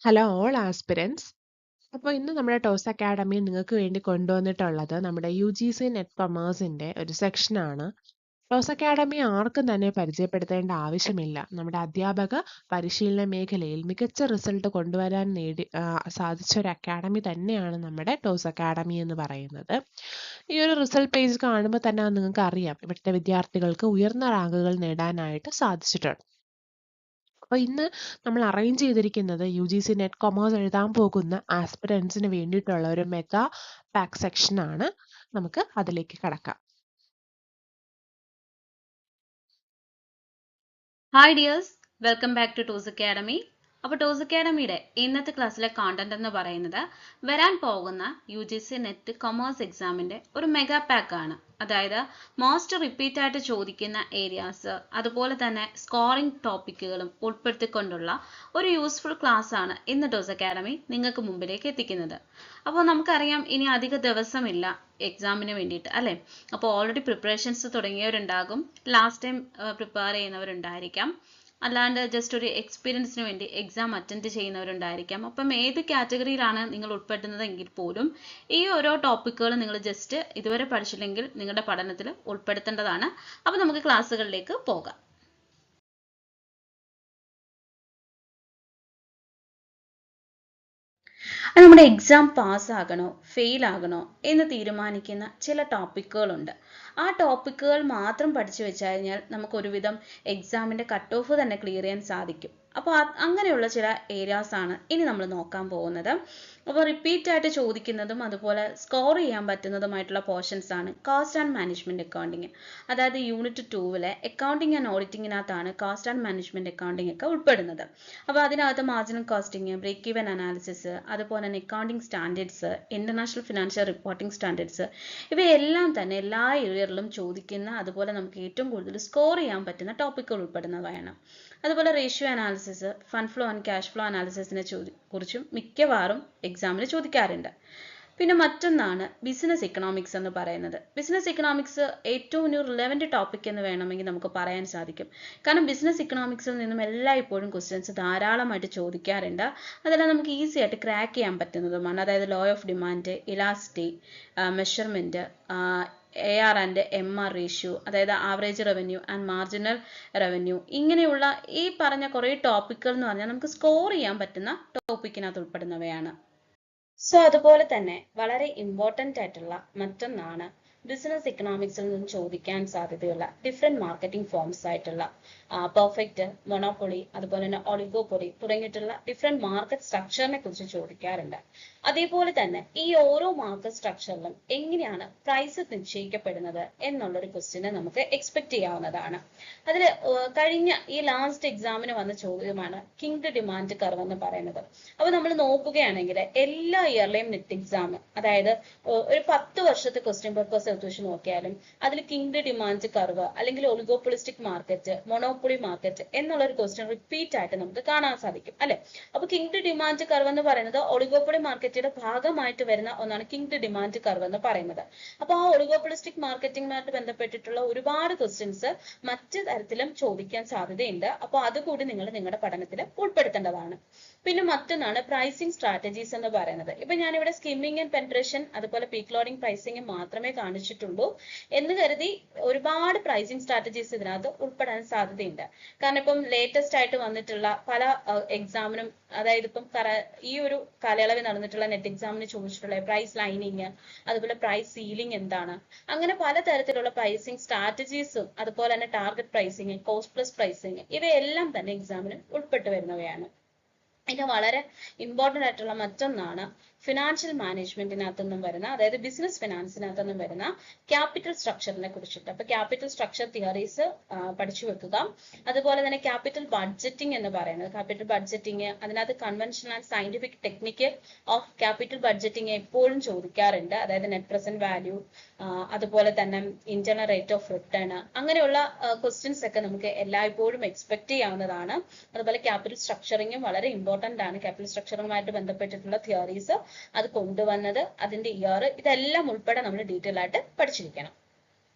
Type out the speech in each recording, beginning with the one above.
Hello all aspirants. അപ്പോൾ ഇന്ന് നമ്മുടെ ടോസ് അക്കാഡമി നിങ്ങൾക്ക് വേണ്ടി കൊണ്ടുവന്നിട്ടുള്ളത് നമ്മുടെ UGC നെറ്റ് കൊമേഴ്സിൻ്റെ ഒരു സെക്ഷനാണ്. ടോസ് അക്കാഡമി ആർക്കും തന്നെ പരിചയപ്പെടുത്തേണ്ട ആവശ്യമില്ല. നമ്മുടെ അധ്യാപക പരിശീലന മേഖലയിൽ മികച്ച റിസൾട്ട് കൊണ്ടുവരാൻ സാധിച്ച ഒരു അക്കാഡമി തന്നെയാണ് നമ്മുടെ ടോസ് അക്കാഡമി എന്ന് പറയുന്നത്. ഈ ഒരു റിസൾട്ട് പേജ് കാണുമ്പോൾ തന്നെ നിങ്ങൾക്ക് അറിയാം ഇവിടുത്തെ വിദ്യാർത്ഥികൾക്ക് ഉയർന്ന റാങ്കുകൾ നേടാനായിട്ട് സാധിച്ചിട്ടുണ്ട്. അപ്പോൾ ഇന്ന് നമ്മൾ അറേഞ്ച് ചെയ്തിരിക്കുന്നത് UGC നെറ്റ് കൊമേഴ്സ് എഴുതാൻ പോകുന്ന ആസ്പിരൻസിന് വേണ്ടിയിട്ടുള്ള ഒരു മെഗാ പാക്ക് സെക്ഷനാണ്. നമുക്ക് അതിലേക്ക് കടക്കാം. Hi dears, welcome back to Toss academy. അപ്പോൾ ടോസ് അക്കാഡമിയുടെ ഇന്നത്തെ ക്ലാസ്സിലെ കോണ്ടന്റ് എന്ന് പറയുന്നത് വരാൻ പോകുന്ന UGC നെറ്റ് കൊമേഴ്സ് എക്സാമിൻ്റെ ഒരു മെഗാ പാക്ക് ആണ്. അതായത് മോസ്റ്റ് റിപ്പീറ്റ് ആയിട്ട് ചോദിക്കുന്ന ഏരിയാസ് അതുപോലെ തന്നെ സ്കോറിംഗ് ടോപ്പിക്കുകളും ഉൾപ്പെടുത്തിക്കൊണ്ടുള്ള ഒരു യൂസ്ഫുൾ ക്ലാസ് ആണ് ഇന്ന് ടോസ് അക്കാഡമി നിങ്ങൾക്ക് മുമ്പിലേക്ക് എത്തിക്കുന്നത്. അപ്പോൾ നമുക്കറിയാം ഇനി അധിക ദിവസമില്ല എക്സാമിന് വേണ്ടിയിട്ട് അല്ലേ. അപ്പോൾ ഓൾറെഡി പ്രിപ്പറേഷൻസ് തുടങ്ങിയവരുണ്ടാകും, ലാസ്റ്റ് ടൈം പ്രിപ്പയർ ചെയ്യുന്നവരുണ്ടായിരിക്കാം, അല്ലാണ്ട് ജസ്റ്റ് ഒരു എക്സ്പീരിയൻസിന് വേണ്ടി എക്സാം അറ്റൻഡ് ചെയ്യുന്നവരുണ്ടായിരിക്കാം. അപ്പം ഏത് കാറ്റഗറിയിലാണ് നിങ്ങൾ ഉൾപ്പെടുന്നതെങ്കിൽ പോലും ഈ ഓരോ ടോപ്പിക്കുകൾ നിങ്ങൾ ജസ്റ്റ് ഇതുവരെ പഠിച്ചില്ലെങ്കിൽ നിങ്ങളുടെ പഠനത്തിൽ ഉൾപ്പെടുത്തേണ്ടതാണ്. അപ്പോൾ നമുക്ക് ക്ലാസ്സുകളിലേക്ക് പോകാം. നമ്മുടെ എക്സാം പാസ്സാകണോ ഫെയിൽ ആകണോ എന്ന് തീരുമാനിക്കുന്ന ചില ടോപ്പിക്കുകളുണ്ട്. ആ ടോപ്പിക്കുകൾ മാത്രം പഠിച്ചു വെച്ച് കഴിഞ്ഞാൽ നമുക്ക് ഒരുവിധം എക്സാമിൻ്റെ കട്ട് ഓഫ് തന്നെ ക്ലിയർ ചെയ്യാൻ സാധിക്കും. അപ്പോൾ അങ്ങനെയുള്ള ചില ഏരിയാസ് ആണ് ഇനി നമ്മൾ നോക്കാൻ പോകുന്നത്. അപ്പോൾ റിപ്പീറ്റ് ആയിട്ട് ചോദിക്കുന്നതും അതുപോലെ സ്കോർ ചെയ്യാൻ പറ്റുന്നതുമായിട്ടുള്ള പോർഷൻസ് ആണ് കോസ്റ്റ് ആൻഡ് മാനേജ്മെൻറ്റ് അക്കൗണ്ടിങ്. അതായത് യൂണിറ്റ് 2-ലെ അക്കൗണ്ടിങ് ആൻഡ് ഓഡിറ്റിങ്ങിനകത്താണ് കോസ്റ്റ് ആൻഡ് മാനേജ്മെൻറ്റ് അക്കൗണ്ടിങ് ഒക്കെ ഉൾപ്പെടുന്നത്. അപ്പോൾ അതിനകത്ത് marginal costing, break even analysis, അതുപോലെ തന്നെ accounting standards, international financial reporting standards, ഇവയെല്ലാം തന്നെ എല്ലാ ഇയറിലും ചോദിക്കുന്ന അതുപോലെ നമുക്ക് ഏറ്റവും കൂടുതൽ സ്കോർ ചെയ്യാൻ പറ്റുന്ന ടോപ്പിക്കുകൾ ഉൾപ്പെടുന്നവയാണ്. അതുപോലെ ratio analysis, fund flow and cash flow അനാലിസിസിനെ കുറിച്ചും മിക്കവാറും എക്സാമിന് ചോദിക്കാറുണ്ട്. പിന്നെ മറ്റൊന്നാണ് ബിസിനസ് ഇക്കണോമിക്സ് എന്ന് പറയുന്നത്. ബിസിനസ് ഇക്കണോമിക്സ് ഏറ്റവും ഒരു റിലവൻറ്റ് ടോപ്പിക് എന്ന് വേണമെങ്കിൽ നമുക്ക് പറയാൻ സാധിക്കും. കാരണം ബിസിനസ് ഇക്കണോമിക്സിൽ നിന്നും എല്ലായ്പ്പോഴും ക്വസ്റ്റ്യൻസ് ധാരാളമായിട്ട് ചോദിക്കാറുണ്ട്. അതെല്ലാം നമുക്ക് ഈസി ആയിട്ട് ക്രാക്ക് ചെയ്യാൻ പറ്റുന്നതുമാണ്. അതായത് law of demand, elasticity, measurement, AR and MR ratio, അതായത് average revenue and marginal revenue, ഇങ്ങനെയുള്ള ഈ പറഞ്ഞ കുറേ ടോപ്പിക്കുകൾ എന്ന് പറഞ്ഞാൽ നമുക്ക് സ്കോർ ചെയ്യാൻ പറ്റുന്ന ടോപ്പിക്കിനകത്ത് ഉൾപ്പെടുന്നവയാണ്. സോ അതുപോലെ തന്നെ വളരെ ഇമ്പോർട്ടൻ്റ് ആയിട്ടുള്ള മറ്റൊന്നാണ് ബിസിനസ് ഇക്കണോമിക്സിൽ നിന്ന് ചോദിക്കാൻ സാധ്യതയുള്ള ഡിഫറെൻറ്റ് മാർക്കറ്റിംഗ് ഫോംസ് ആയിട്ടുള്ള പെർഫെക്റ്റ്, മൊണോപ്പൊളി, അതുപോലെ തന്നെ ഒളിഗോപ്പൊളി തുടങ്ങിയിട്ടുള്ള ഡിഫറെൻറ്റ് മാർക്കറ്റ് സ്ട്രക്ചറിനെ കുറിച്ച് ചോദിക്കാറുണ്ട്. അതേപോലെ തന്നെ ഈ ഓരോ മാർക്കറ്റ് സ്ട്രക്ചറിലും എങ്ങനെയാണ് പ്രൈസ് നിശ്ചയിക്കപ്പെടുന്നത് എന്നുള്ളൊരു ക്വസ്റ്റ്യനെ നമുക്ക് എക്സ്പെക്ട് ചെയ്യാവുന്നതാണ്. അതിൽ കഴിഞ്ഞ ഈ ലാസ്റ്റ് എക്സാമിന് വന്ന ചോദ്യമാണ് കിങ്ഡ് ഡിമാൻഡ് കർവ് എന്ന് പറയുന്നത്. അപ്പോൾ നമ്മൾ നോക്കുകയാണെങ്കിൽ എല്ലാ ഇയറിലെയും നെറ്റ് എക്സാം, അതായത് ഒരു 10 വർഷത്തെ ക്വസ്റ്റ്യൻ പേപ്പേഴ്സ് എടുത്ത് വെച്ച് നോക്കിയാലും അതിൽ കിങ്ഡ് ഡിമാൻഡ് കർവ് അല്ലെങ്കിൽ ഒളിഗോപ്പൊളിസ്റ്റിക് മാർക്കറ്റ്, മൊണോപ്പൊളി മാർക്കറ്റ് എന്നുള്ള ഒരു ക്വസ്റ്റ്യൻ റിപ്പീറ്റ് ആയിട്ട് നമുക്ക് കാണാൻ സാധിക്കും അല്ലെ. അപ്പൊ കിങ്ഡ് ഡിമാൻഡ് കർവ് എന്ന് പറയുന്നത് ഒളിഗോപ്പൊളി മാർക്കറ്റിന്റെ ഭാഗമായിട്ട് വരുന്ന ഒന്നാണ് കിങ്ഡ് ഡിമാൻഡ് കർവ് എന്ന് പറയുന്നത്. അപ്പോൾ ആ ഒളിഗോപ്പൊളിസ്റ്റിക് മാർക്കറ്റിംഗുമായിട്ട് ബന്ധപ്പെട്ടിട്ടുള്ള ഒരുപാട് ക്വസ്റ്റ്യൻസ് മറ്റു തരത്തിലും ചോദിക്കാൻ സാധ്യതയുണ്ട്. അപ്പോൾ അതുകൂടി നിങ്ങൾ നിങ്ങളുടെ പഠനത്തിൽ ഉൾപ്പെടുത്തേണ്ടതാണ്. പിന്നെ മറ്റൊന്നാണ് പ്രൈസിംഗ് സ്ട്രാറ്റജീസ് എന്ന് പറയുന്നത്. ഇപ്പൊ ഞാനിവിടെ സ്കിമ്മിങ് ആൻഡ് പെൻട്രേഷൻ അതുപോലെ പീക്ക് ലോഡിംഗ് പ്രൈസിംഗ് മാത്രമേ കാണിച്ചിട്ടുള്ളൂ എന്ന് കരുതി ഒരുപാട് പ്രൈസിംഗ് സ്ട്രാറ്റജീസ് ഇതിനകത്ത് ഉൾപ്പെടാൻ സാധ്യതയുണ്ട്. കാരണം ഇപ്പം ലേറ്റസ്റ്റ് ആയിട്ട് വന്നിട്ടുള്ള പല എക്സാമിനും, അതായത് ഇപ്പം ഈ ഒരു കാലയളവിൽ നടന്നിട്ടുള്ള നെറ്റ് എക്സാമിന് ചോദിച്ചിട്ടുള്ള പ്രൈസ് ലൈനിങ്, അതുപോലെ പ്രൈസ് സീലിംഗ് എന്താണ്, അങ്ങനെ പലതരത്തിലുള്ള പ്രൈസിംഗ് സ്ട്രാറ്റജീസും അതുപോലെ തന്നെ target pricing, cost plus pricing, ഇവയെല്ലാം തന്നെ എക്സാമിന് ഉൾപ്പെട്ടു വരുന്നവയാണ്. ഇത് വളരെ ഇമ്പോർട്ടൻ്റ് ആയിട്ടുള്ള മറ്റൊന്നാണ് ഫിനാൻഷ്യൽ മാനേജ്മെന്റിനകത്തുനിന്നും വരുന്ന, അതായത് ബിസിനസ് ഫിനാൻസിനകത്തുനിന്നും വരുന്ന ക്യാപിറ്റൽ സ്ട്രക്ചറിനെ കുറിച്ചിട്ട്. അപ്പൊ ക്യാപിറ്റൽ സ്ട്രക്ചർ തിയറീസ് പഠിച്ചു വെക്കുക. അതുപോലെ തന്നെ ക്യാപിറ്റൽ ബഡ്ജറ്റിംഗ് എന്ന് പറയുന്നത്, ക്യാപിറ്റൽ ബഡ്ജറ്റിംഗ് അതിനകത്ത് conventional and scientific technique of capital budgeting എപ്പോഴും ചോദിക്കാറുണ്ട്. അതായത് നെറ്റ് പ്രസന്റ് വാല്യൂ, അതുപോലെ തന്നെ ഇന്റർണൽ റേറ്റ് ഓഫ് റിട്ടേൺ, അങ്ങനെയുള്ള ക്വസ്റ്റ്യൻസ് ഒക്കെ നമുക്ക് എല്ലായ്പ്പോഴും എക്സ്പെക്ട് ചെയ്യാവുന്നതാണ്. അതുപോലെ ക്യാപിറ്റൽ സ്ട്രക്ചറിങ്ങും വളരെ ഇമ്പോർട്ടൻ്റ് ആണ്. ക്യാപിറ്റൽ സ്ട്രക്ചറുമായിട്ട് ബന്ധപ്പെട്ടിട്ടുള്ള തിയറീസ്, അത് കൊണ്ടുവന്നത്, അതിന്റെ ഇയർ, ഇതെല്ലാം ഉൾപ്പെടെ നമ്മൾ ഡീറ്റെയിൽ ആയിട്ട് പഠിച്ചിരിക്കണം.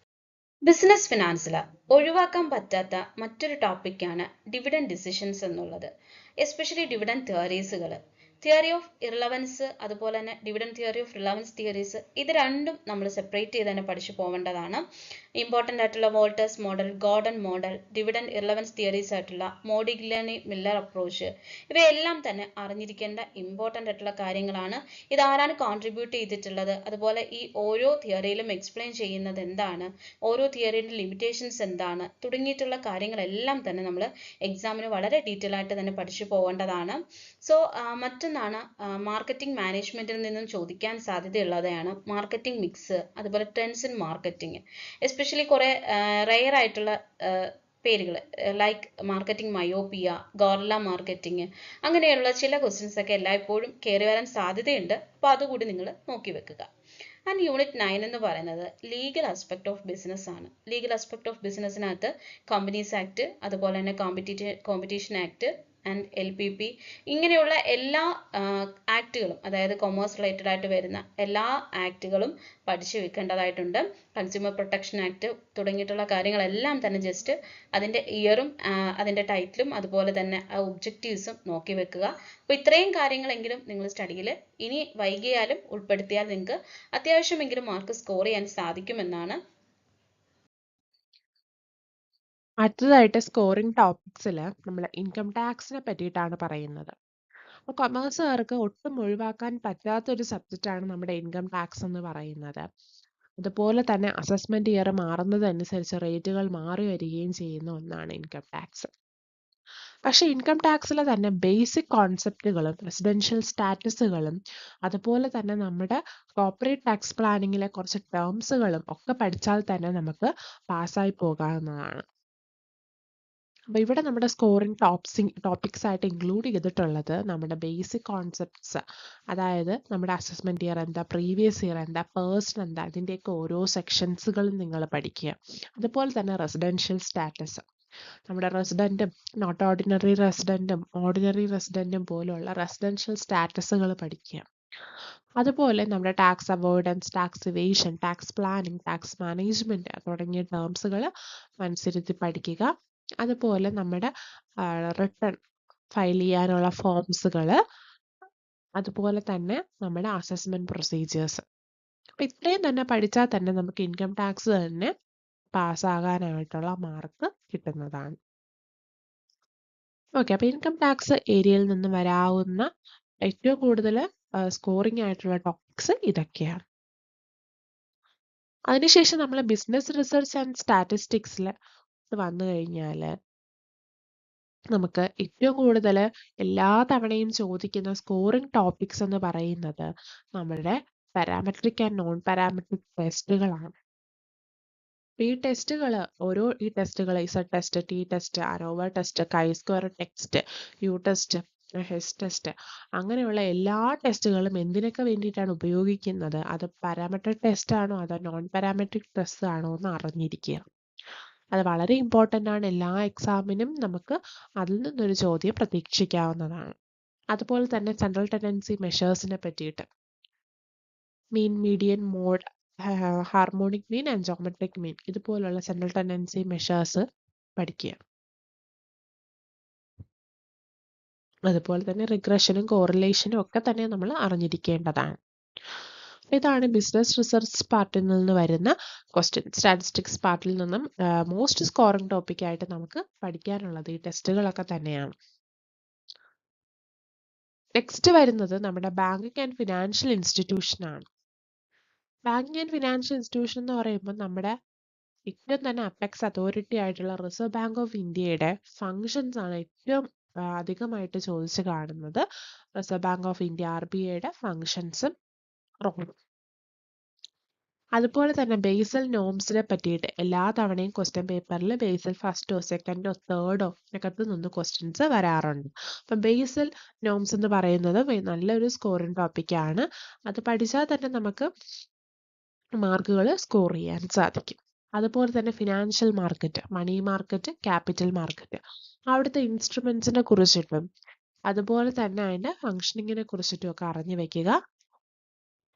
ബിസിനസ് ഫിനാൻസിൽ ഒഴിവാക്കാൻ പറ്റാത്ത മറ്റൊരു ടോപ്പിക്കാണ് ഡിവിഡൻഡ് ഡിസിഷൻസ് എന്നുള്ളത്. എസ്പെഷ്യലി ഡിവിഡൻഡ് തിയറീസുകൾ. തിയറി ഓഫ് ഇറലവൻസ് അതുപോലെ തന്നെ dividend theory of relevance theories, ഇത് രണ്ടും നമ്മൾ സെപ്പറേറ്റ് ചെയ്ത് തന്നെ പഠിച്ചു പോവേണ്ടതാണ്. ഇമ്പോർട്ടൻ്റ് ആയിട്ടുള്ള Walter's model, Gordon model, dividend irrelevance theories ആയിട്ടുള്ള മോഡിഗ്ലിനി മില്ലർ അപ്രോച്ച്, ഇവയെല്ലാം തന്നെ അറിഞ്ഞിരിക്കേണ്ട ഇമ്പോർട്ടൻ്റ് ആയിട്ടുള്ള കാര്യങ്ങളാണ്. ഇതാരാണ് കോൺട്രിബ്യൂട്ട് ചെയ്തിട്ടുള്ളത്, അതുപോലെ ഈ ഓരോ തിയറിയിലും എക്സ്പ്ലെയിൻ ചെയ്യുന്നത് എന്താണ്, ഓരോ തിയറിയുടെ ലിമിറ്റേഷൻസ് എന്താണ് തുടങ്ങിയിട്ടുള്ള കാര്യങ്ങളെല്ലാം തന്നെ നമ്മൾ എക്സാമിന് വളരെ ഡീറ്റെയിൽ ആയിട്ട് തന്നെ പഠിച്ചു പോവേണ്ടതാണ്. സോ മറ്റൊന്നാണ് മാർക്കറ്റിംഗ് മാനേജ്മെന്റിൽ നിന്നും ചോദിക്കാൻ സാധ്യതയുള്ളതാണ് മാർക്കറ്റിംഗ് മിക്സ്, അതുപോലെ ട്രെൻഡ്സ് ഇൻ മാർക്കറ്റിംഗ്, എസ്പെഷ്യലി കുറെ റെയർ ആയിട്ടുള്ള പേരുകൾ like marketing myopia, gorilla marketing, അങ്ങനെയുള്ള ചില ക്വസ്റ്റ്യൻസ് ഒക്കെ എല്ലായ്പ്പോഴും കയറി വരാൻ സാധ്യതയുണ്ട്. അപ്പോൾ അതുകൂടി നിങ്ങൾ നോക്കി വെക്കുക. ആൻഡ് യൂണിറ്റ് 9 എന്ന് പറയുന്നത് ലീഗൽ ആസ്പെക്ട് ഓഫ് ബിസിനസ് ആണ്. ലീഗൽ ആസ്പെക്ട് ഓഫ് ബിസിനസ്സിനകത്ത് കമ്പനീസ് ആക്ട്, അതുപോലെ തന്നെ കോമ്പറ്റീഷൻ ആക്ട് ആൻഡ് LPP, ഇങ്ങനെയുള്ള എല്ലാ ആക്ടുകളും, അതായത് കൊമേഴ്സ് റിലേറ്റഡ് ആയിട്ട് വരുന്ന എല്ലാ ആക്ടുകളും പഠിച്ചു വെക്കേണ്ടതായിട്ടുണ്ട്. കൺസ്യൂമർ പ്രൊട്ടക്ഷൻ ആക്ട് തുടങ്ങിയിട്ടുള്ള കാര്യങ്ങളെല്ലാം തന്നെ ജസ്റ്റ് അതിൻ്റെ ഇയറും അതിൻ്റെ ടൈറ്റിലും അതുപോലെ തന്നെ ഒബ്ജക്റ്റീവ്സും നോക്കി വെക്കുക. അപ്പോൾ ഇത്രയും കാര്യങ്ങളെങ്കിലും നിങ്ങൾ സ്റ്റഡിയിൽ ഇനി വൈകിയാലും ഉൾപ്പെടുത്തിയാൽ നിങ്ങൾക്ക് അത്യാവശ്യമെങ്കിലും മാർക്ക് സ്കോർ ചെയ്യാൻ സാധിക്കുമെന്നാണ്. അടുത്തതായിട്ട് സ്കോറിംഗ് ടോപ്പിക്സിൽ നമ്മൾ ഇൻകം ടാക്സിനെ പറ്റിയിട്ടാണ് പറയുന്നത്. അപ്പോൾ കൊമേഴ്സുകാർക്ക് ഒട്ടും ഒഴിവാക്കാൻ പറ്റാത്തൊരു സബ്ജക്റ്റാണ് നമ്മുടെ ഇൻകം ടാക്സ് എന്ന് പറയുന്നത്. അതുപോലെ തന്നെ അസസ്മെന്റ് ഇയർ മാറുന്നതനുസരിച്ച് റേറ്റുകൾ മാറി വരികയും ചെയ്യുന്ന ഒന്നാണ് ഇൻകം ടാക്സ്. പക്ഷെ ഇൻകം ടാക്സിലെ തന്നെ ബേസിക് കോൺസെപ്റ്റുകളും റെസിഡൻഷ്യൽ സ്റ്റാറ്റസുകളും അതുപോലെ തന്നെ നമ്മുടെ കോർപ്പറേറ്റ് ടാക്സ് പ്ലാനിങ്ങിലെ കുറച്ച് ടേംസുകളും ഒക്കെ പഠിച്ചാൽ തന്നെ നമുക്ക് പാസ്സായി പോകാവുന്നതാണ്. അപ്പോൾ ഇവിടെ നമ്മുടെ സ്കോറിംഗ് ടോപ്പിക്സ് ആയിട്ട് ഇൻക്ലൂഡ് ചെയ്തിട്ടുള്ളത് നമ്മുടെ ബേസിക് കോൺസെപ്റ്റ്സ്, അതായത് നമ്മുടെ അസസ്മെന്റ് ഇയർ എന്താ, പ്രീവിയസ് ഇയർ എന്താ, പേഴ്സൺ എന്താ, ഇതിൻ്റെയൊക്കെ ഓരോ സെക്ഷൻസുകളും നിങ്ങൾ പഠിക്കുക. അതുപോലെ തന്നെ റെസിഡൻഷ്യൽ സ്റ്റാറ്റസ്, നമ്മുടെ റെസിഡൻറ്റും നോട്ട് ഓർഡിനറി റെസിഡൻറ്റും ഓർഡിനറി റെസിഡൻറ്റും പോലുള്ള റെസിഡൻഷ്യൽ സ്റ്റാറ്റസുകൾ പഠിക്കുക. അതുപോലെ നമ്മുടെ tax avoidance, tax evasion, tax planning, tax management തുടങ്ങിയ ടേംസുകൾ മനസ്സിരുത്തി പഠിക്കുക. അതുപോലെ നമ്മുടെ റിട്ടേൺ ഫയൽ ചെയ്യാനുള്ള ഫോംസുകൾ, അതുപോലെ തന്നെ നമ്മുടെ അസസ്മെന്റ് പ്രൊസീജിയേഴ്സ്. അപ്പം ഇത്രയും തന്നെ പഠിച്ചാൽ തന്നെ നമുക്ക് ഇൻകം ടാക്സ് തന്നെ പാസ്സാകാനായിട്ടുള്ള മാർക്ക് കിട്ടുന്നതാണ്. ഓക്കെ, അപ്പോൾ ഇൻകം ടാക്സ് ഏരിയയിൽ നിന്ന് വരാവുന്ന ഏറ്റവും കൂടുതൽ സ്കോറിംഗ് ആയിട്ടുള്ള ടോപ്പിക്സ് ഇതൊക്കെയാണ്. അതിനുശേഷം നമ്മൾ ബിസിനസ് റിസർച്ച് ആൻഡ് സ്റ്റാറ്റിസ്റ്റിക്സിൽ വന്നു കഴിഞ്ഞാൽ നമുക്ക് ഏറ്റവും കൂടുതൽ എല്ലാ തവണയും ചോദിക്കുന്ന സ്കോറിംഗ് ടോപ്പിക്സ് എന്ന് പറയുന്നത് നമ്മുടെ പാരാമെട്രിക് ആൻഡ് നോൺ പാരാമെട്രിക് ടെസ്റ്റുകളാണ്. ഈ ടെസ്റ്റുകൾ ഈ ടെസ്റ്റുകൾ Z test, T test, ANOVA test, chi square test, U test, H test, അങ്ങനെയുള്ള എല്ലാ ടെസ്റ്റുകളും എന്തിനൊക്കെ വേണ്ടിയിട്ടാണ് ഉപയോഗിക്കുന്നത്, അത് പാരാമെട്രിക് ടെസ്റ്റ് ആണോ അതോ നോൺ പാരാമെട്രിക് ടെസ്റ്റ് ആണോ എന്ന് അറിഞ്ഞിരിക്കുക. അത് വളരെ ഇമ്പോർട്ടൻ്റ് ആണ്. എല്ലാ എക്സാമിനും നമുക്ക് അതിൽ നിന്നൊരു ചോദ്യം പ്രതീക്ഷിക്കാവുന്നതാണ്. അതുപോലെ തന്നെ സെൻട്രൽ ടെൻഡൻസി മെഷേഴ്സിനെ പറ്റിയിട്ട് mean, median, mode, harmonic mean and geometric mean, ഇതുപോലുള്ള സെൻട്രൽ ടെൻഡൻസി മെഷേഴ്സ് പഠിക്കുക. അതുപോലെ തന്നെ റിഗ്രഷനും കോറിലേഷനും ഒക്കെ തന്നെ നമ്മൾ അറിഞ്ഞിരിക്കേണ്ടതാണ്. ഇതാണ് ബിസിനസ് റിസർച്ച് പാർട്ടിൽ നിന്ന് വരുന്ന ക്വസ്റ്റ്യൻ. സ്റ്റാറ്റിസ്റ്റിക്സ് പാർട്ടിൽ നിന്നും മോസ്റ്റ് സ്കോറിംഗ് ടോപ്പിക് ആയിട്ട് നമുക്ക് പഠിക്കാനുള്ളത് ഈ ടെസ്റ്റുകളൊക്കെ തന്നെയാണ്. നെക്സ്റ്റ് വരുന്നത് നമ്മുടെ ബാങ്കിങ് ആൻഡ് ഫിനാൻഷ്യൽ ഇൻസ്റ്റിറ്റ്യൂഷൻ ആണ്. ബാങ്കിങ് ആൻഡ് ഫിനാൻഷ്യൽ ഇൻസ്റ്റിറ്റ്യൂഷൻ എന്ന് പറയുമ്പോൾ നമ്മുടെ ഏറ്റവും തന്നെ അപ്പെക്സ് അതോറിറ്റി ആയിട്ടുള്ള റിസർവ് ബാങ്ക് ഓഫ് ഇന്ത്യയുടെ ഫങ്ഷൻസ് ആണ് ഏറ്റവും അധികമായിട്ട് ചോദിച്ചു കാണുന്നത്. റിസർവ് ബാങ്ക് ഓഫ് ഇന്ത്യ RBIയുടെ ഫങ്ഷൻസും റോളും. അതുപോലെ തന്നെ ബേസൽ നോംസിനെ പറ്റിയിട്ട് എല്ലാ തവണയും ക്വസ്റ്റ്യൻ പേപ്പറിൽ ബേസൽ ഫസ്റ്റോ സെക്കൻഡോ തേർഡോ അകത്ത് നിന്ന് ക്വസ്റ്റ്യൻസ് വരാറുണ്ട്. അപ്പം ബേസൽ നോംസ് എന്ന് പറയുന്നത് നല്ലൊരു സ്കോറിംഗ് ടോപ്പിക്കാണ്. അത് പഠിച്ചാൽ തന്നെ നമുക്ക് മാർക്കുകൾ സ്കോർ ചെയ്യാൻ സാധിക്കും. അതുപോലെ തന്നെ financial market, money market, capital market, അവിടുത്തെ ഇൻസ്ട്രുമെന്റ്സിനെ കുറിച്ചിട്ടും അതുപോലെ തന്നെ അതിൻ്റെ ഫങ്ഷനിങ്ങിനെ കുറിച്ചിട്ടും ഒക്കെ അറിഞ്ഞു വെക്കുക.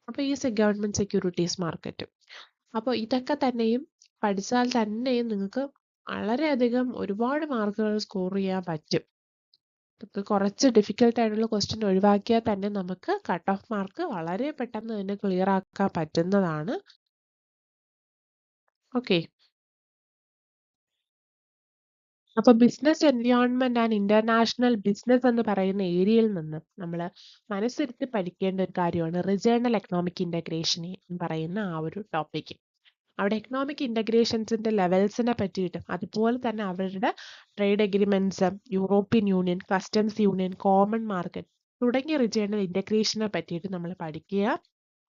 അപ്പോൾ ഈ ഗവൺമെന്റ് സെക്യൂരിറ്റീസ് മാർക്കറ്റും. അപ്പോൾ ഇതൊക്കെ തന്നെയും പഠിച്ചാൽ തന്നെയും നിങ്ങൾക്ക് വളരെയധികം ഒരുപാട് മാർക്കുകൾ സ്കോർ ചെയ്യാൻ പറ്റും. കുറച്ച് ഡിഫിക്കൽട്ട് ആയിട്ടുള്ള ക്വസ്റ്റ്യൻ ഒഴിവാക്കിയാൽ തന്നെ നമുക്ക് കട്ട് ഓഫ് മാർക്ക് വളരെ പെട്ടെന്ന് തന്നെ ക്ലിയർ ആക്കാൻ പറ്റുന്നതാണ്. ഓക്കെ. അപ്പൊ business environment and international business എന്ന് പറയുന്ന ഏരിയയിൽ നിന്ന് നമ്മൾ മനസ്സിരുത്തി പഠിക്കേണ്ട ഒരു കാര്യമാണ് റീജിയണൽ എക്കണോമിക് ഇന്റഗ്രേഷൻ എന്ന് പറയുന്ന ആ ഒരു ടോപ്പിക്. അവിടെ എക്കണോമിക് ഇന്റഗ്രേഷൻസിന്റെ ലെവൽസിനെ പറ്റിയിട്ടും അതുപോലെ തന്നെ അവരുടെ trade agreements, European union, customs union, common market തുടങ്ങിയ റീജിയണൽ ഇന്റഗ്രേഷനെ പറ്റിയിട്ട് നമ്മൾ പഠിക്കുക.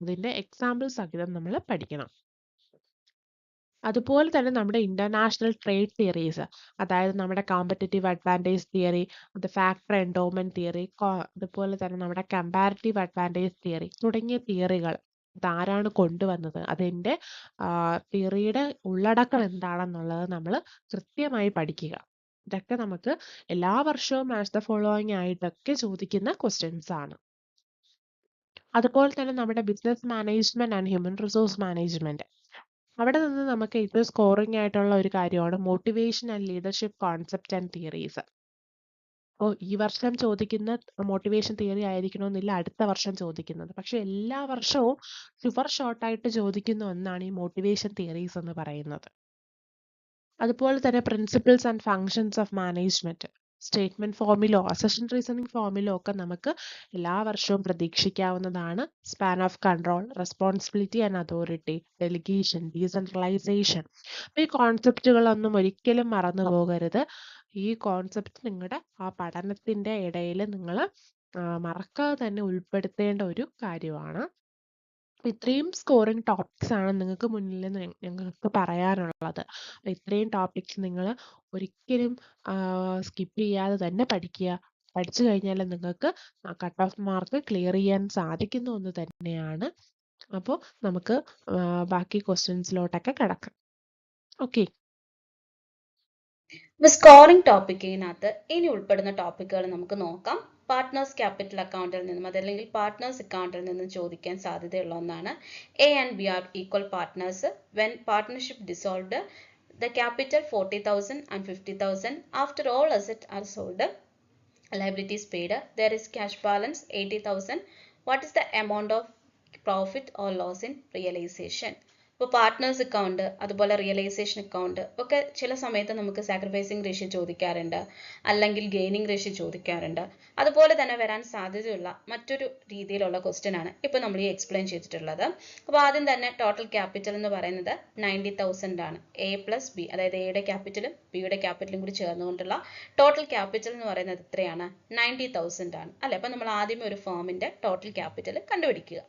അതിന്റെ എക്സാമ്പിൾ സഹിതം നമ്മൾ പഠിക്കണം. അതുപോലെ തന്നെ നമ്മുടെ ഇന്റർനാഷണൽ ട്രേഡ് തിയറീസ്, അതായത് നമ്മുടെ കോമ്പറ്റേറ്റീവ് അഡ്വാൻറ്റേജ് തിയറി, അത് ഫാക്ടർ എൻഡോമെന്റ് തിയറി, അതുപോലെ തന്നെ നമ്മുടെ കമ്പാരിറ്റീവ് അഡ്വാൻറ്റേജ് തിയറി തുടങ്ങിയ തിയറികൾ ഇതാരാണ് കൊണ്ടുവന്നത്, അതിൻ്റെ തിയറിയുടെ ഉള്ളടക്കം എന്താണെന്നുള്ളത് നമ്മൾ കൃത്യമായി പഠിക്കുക. ഇതൊക്കെ നമുക്ക് എല്ലാ വർഷവും മാച്ച് ദ ഫോളോയിങ് ആയിട്ടൊക്കെ ചോദിക്കുന്ന ക്വസ്റ്റ്യൻസ് ആണ്. അതുപോലെ തന്നെ നമ്മുടെ business management and human resource management, അവിടെ നിന്ന് നമുക്ക് ഏറ്റവും സ്കോറിംഗ് ആയിട്ടുള്ള ഒരു കാര്യമാണ് motivation and leadership concept and theories. അപ്പോൾ ഈ വർഷം ചോദിക്കുന്ന മോട്ടിവേഷൻ തിയറി ആയിരിക്കണമെന്നില്ല അടുത്ത വർഷം ചോദിക്കുന്നത്, പക്ഷെ എല്ലാ വർഷവും ഷുവർ ഷോർട്ടായിട്ട് ചോദിക്കുന്ന ഒന്നാണ് ഈ മോട്ടിവേഷൻ തിയറീസ് എന്ന് പറയുന്നത്. അതുപോലെ തന്നെ principles and functions of management, statement ഫോമിലോ അസഷൻ റീസണിംഗ് ഫോമിലോ ഒക്കെ നമുക്ക് എല്ലാ വർഷവും പ്രതീക്ഷിക്കാവുന്നതാണ്. Span of control, responsibility and authority, delegation, decentralisation. ഈ കോൺസെപ്റ്റുകളൊന്നും ഒരിക്കലും മറന്നു പോകരുത്. ഈ കോൺസെപ്റ്റ് നിങ്ങളുടെ ആ പഠനത്തിന്റെ ഇടയിൽ നിങ്ങൾ മറക്കാതെ തന്നെ ഉൾപ്പെടുത്തേണ്ട ഒരു കാര്യമാണ്. ഇത്രയും സ്കോറിംഗ് ടോപ്പിക്സ് ആണ് നിങ്ങൾക്ക് മുന്നിൽ ഞങ്ങൾക്ക് പറയാനുള്ളത്. ഇത്രയും ടോപ്പിക്സ് നിങ്ങൾ ഒരിക്കലും സ്കിപ്പ് ചെയ്യാതെ തന്നെ പഠിക്കുക. പഠിച്ചു കഴിഞ്ഞാൽ നിങ്ങൾക്ക് കട്ട് ഓഫ് മാർക്ക് ക്ലിയർ ചെയ്യാൻ സാധിക്കുന്ന ഒന്ന് തന്നെയാണ്. അപ്പോൾ നമുക്ക് ബാക്കി ക്വസ്റ്റ്യൻസിലോട്ടൊക്കെ കിടക്കാം. ഓക്കെ. സ്കോറിംഗ് ടോപ്പിക്കിനകത്ത് ഇനി ഉൾപ്പെടുന്ന ടോപ്പിക്കുകൾ നമുക്ക് നോക്കാം. പാർട്ട്നേഴ്സ് ക്യാപിറ്റൽ അക്കൗണ്ടിൽ നിന്നും അതല്ലെങ്കിൽ പാർട്ട്നേഴ്സ് അക്കൗണ്ടിൽ നിന്നും ചോദിക്കാൻ സാധ്യതയുള്ള ഒന്നാണ്. A and B are equal partners. When partnership dissolved, the capital 40,000 and 50,000. After all assets are sold, liabilities paid, there is cash balance 80,000. What is the amount of profit or loss in realization? ഇപ്പോൾ partners account അതുപോലെ realisation account ഒക്കെ ചില സമയത്ത് നമുക്ക് sacrificing ratio ചോദിക്കാറുണ്ട്, അല്ലെങ്കിൽ gaining ratio ചോദിക്കാറുണ്ട്. അതുപോലെ തന്നെ വരാൻ സാധ്യതയുള്ള മറ്റൊരു രീതിയിലുള്ള ക്വസ്റ്റ്യൻ ആണ് ഇപ്പോൾ നമ്മൾ ഈ എക്സ്പ്ലെയിൻ ചെയ്തിട്ടുള്ളത്. അപ്പോൾ ആദ്യം തന്നെ ടോട്ടൽ ക്യാപിറ്റൽ എന്ന് പറയുന്നത് 90,000 ആണ്. എ പ്ലസ് ബി, അതായത് എയുടെ ക്യാപിറ്റലും ബിയുടെ ക്യാപിറ്റലും കൂടി ചേർന്നുകൊണ്ടുള്ള ടോട്ടൽ ക്യാപിറ്റൽ എന്ന് പറയുന്നത് എത്രയാണ്? 90,000 ആണ് അല്ലെ. അപ്പോൾ നമ്മൾ ആദ്യമേ ഒരു ഫേമിന്റെ ടോട്ടൽ ക്യാപിറ്റൽ കണ്ടുപിടിക്കുക.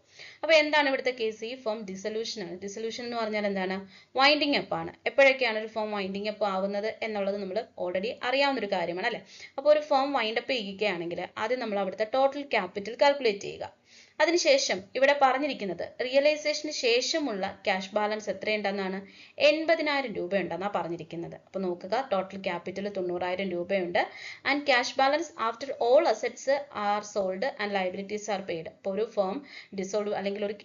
അപ്പോൾ എന്താണ് ഇവിടുത്തെ കേസ്? ഈ ഫേം ഡിസൊല്യൂഷൻ ആണ്. ഡിസൊല്യൂഷൻ എന്ന് പറഞ്ഞാൽ എന്താണ്? വൈൻഡിങ് അപ്പ് ആണ്. എപ്പോഴൊക്കെയാണ് ഒരു ഫേം വൈൻഡിങ് അപ്പ് ആവുന്നത് എന്നുള്ളത് നമ്മൾ ഓൾറെഡി അറിയാവുന്ന ഒരു കാര്യമാണ് അല്ലെ. അപ്പോൾ ഒരു ഫേം വൈൻഡ് അപ്പ് ചെയ്യുകയാണെങ്കിൽ ആദ്യം നമ്മൾ അവിടുത്തെ ടോട്ടൽ ക്യാപിറ്റൽ കാൽക്കുലേറ്റ് ചെയ്യുക. അതിനുശേഷം ഇവിടെ പറഞ്ഞിരിക്കുന്നത് റിയലൈസേഷന് ശേഷമുള്ള ക്യാഷ് ബാലൻസ് എത്രയുണ്ടെന്നാണ്? 80,000 രൂപയുണ്ടെന്നാണ് പറഞ്ഞിരിക്കുന്നത്. അപ്പോൾ നോക്കുക, ടോട്ടൽ ക്യാപിറ്റൽ 90,000 രൂപയുണ്ട്. And cash balance after all assets are sold and liabilities are paid. ഇപ്പോൾ ഒരു ഫേം ഡിസോൾവ് അല്ലെങ്കിൽ ഒരു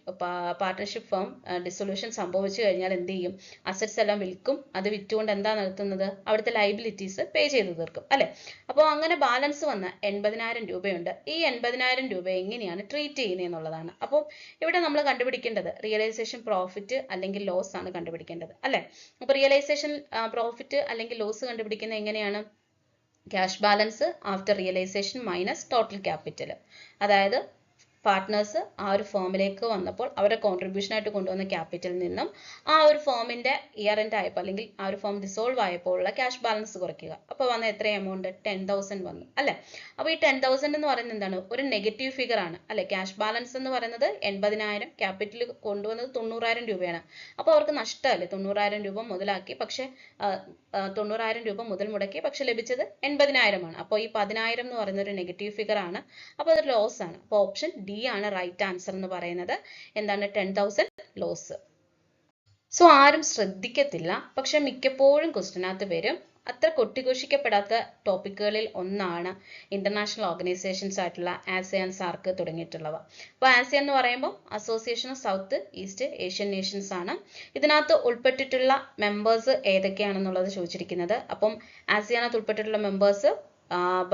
പാർട്ട്ണർഷിപ്പ് ഫേം ഡിസൊല്യൂഷൻ സംഭവിച്ചു കഴിഞ്ഞാൽ എന്ത് ചെയ്യും? അസറ്റ്സ് എല്ലാം വിൽക്കും. അത് വിറ്റുകൊണ്ട് എന്താ നടത്തുന്നത്? അവിടുത്തെ ലയബിലിറ്റീസ് പേ ചെയ്ത് തീർക്കും അല്ലെ. അപ്പോൾ അങ്ങനെ ബാലൻസ് വന്ന 80,000 രൂപയുണ്ട്. ഈ 80,000 രൂപ എങ്ങനെയാണ് ട്രീറ്റ് ചെയ്യുന്നത് എന്നുള്ളതാണ്. അപ്പോൾ ഇവിടെ നമ്മൾ കണ്ടുപിടിക്കേണ്ടത് റിയലൈസേഷൻ പ്രോഫിറ്റ് അല്ലെങ്കിൽ ലോസ് ആണ് കണ്ടുപിടിക്കേണ്ടത് അല്ലെ. അപ്പോൾ റിയലൈസേഷൻ പ്രോഫിറ്റ് അല്ലെങ്കിൽ ലോസ് കണ്ടുപിടിക്കുന്നത് എങ്ങനെയാണ്? Cash balance after realisation minus total capital. അതായത് പാർട്ട്നേഴ്സ് ആ ഒരു ഫേമിലേക്ക് വന്നപ്പോൾ അവരുടെ കോൺട്രിബ്യൂഷൻ ആയിട്ട് കൊണ്ടുവന്ന ക്യാപിറ്റലിൽ നിന്നും ആ ഒരു ഫേമിന്റെ ഇയർ എൻഡ് ആയപ്പോൾ അല്ലെങ്കിൽ ആ ഒരു ഫേം ഡിസോൾവ് ആയപ്പോൾ ഉള്ള ക്യാഷ് ബാലൻസ് കുറയ്ക്കുക. അപ്പോൾ വന്ന എത്ര എമൗണ്ട്? 10,000 വന്നു അല്ലെ. അപ്പോൾ ഈ 10,000 എന്ന് പറയുന്നത് എന്താണ്? ഒരു നെഗറ്റീവ് ഫിഗർ ആണ് അല്ലെ. ക്യാഷ് ബാലൻസ് എന്ന് പറയുന്നത് 80,000, ക്യാപിറ്റൽ കൊണ്ടുവന്നത് 90,000 രൂപയാണ്. അപ്പോൾ അവർക്ക് നഷ്ടമല്ലേ? 90,000 രൂപ മുതലാക്കി, പക്ഷെ 90,000 രൂപ മുതൽ മുടക്കി, പക്ഷെ ലഭിച്ചത് 80,000 ആണ്. അപ്പോൾ ഈ 10,000 എന്ന് പറയുന്ന ഒരു നെഗറ്റീവ് ഫിഗർ ആണ്. അപ്പോൾ അത് ലോസ് ആണ്. അപ്പോൾ ഓപ്ഷൻ ഡി ആണ് റൈറ്റ് ആൻസർ എന്ന് പറയുന്നത്. എന്താണ്? 10,000 ലോസ്. സോ ആരും ശ്രദ്ധിക്കത്തില്ല, പക്ഷെ മിക്കപ്പോഴും ക്വസ്റ്റ്യനകത്ത് വരും. അത്ര കൊട്ടിഘോഷിക്കപ്പെടാത്ത ടോപ്പിക്കുകളിൽ ഒന്നാണ് ഇന്റർനാഷണൽ ഓർഗനൈസേഷൻസ് ആയിട്ടുള്ള ആസിയാൻ, സാർക്ക് തുടങ്ങിയിട്ടുള്ളവ. അപ്പോൾ ആസിയാൻ എന്ന് പറയുമ്പോൾ association of south east Asian Nations ആണ്. ഇതിനകത്ത് ഉൾപ്പെട്ടിട്ടുള്ള മെമ്പേഴ്സ് ഏതൊക്കെയാണെന്നുള്ളത് ചോദിച്ചിരിക്കുന്നത്. അപ്പം ആസിയാനകത്ത് ഉൾപ്പെട്ടിട്ടുള്ള members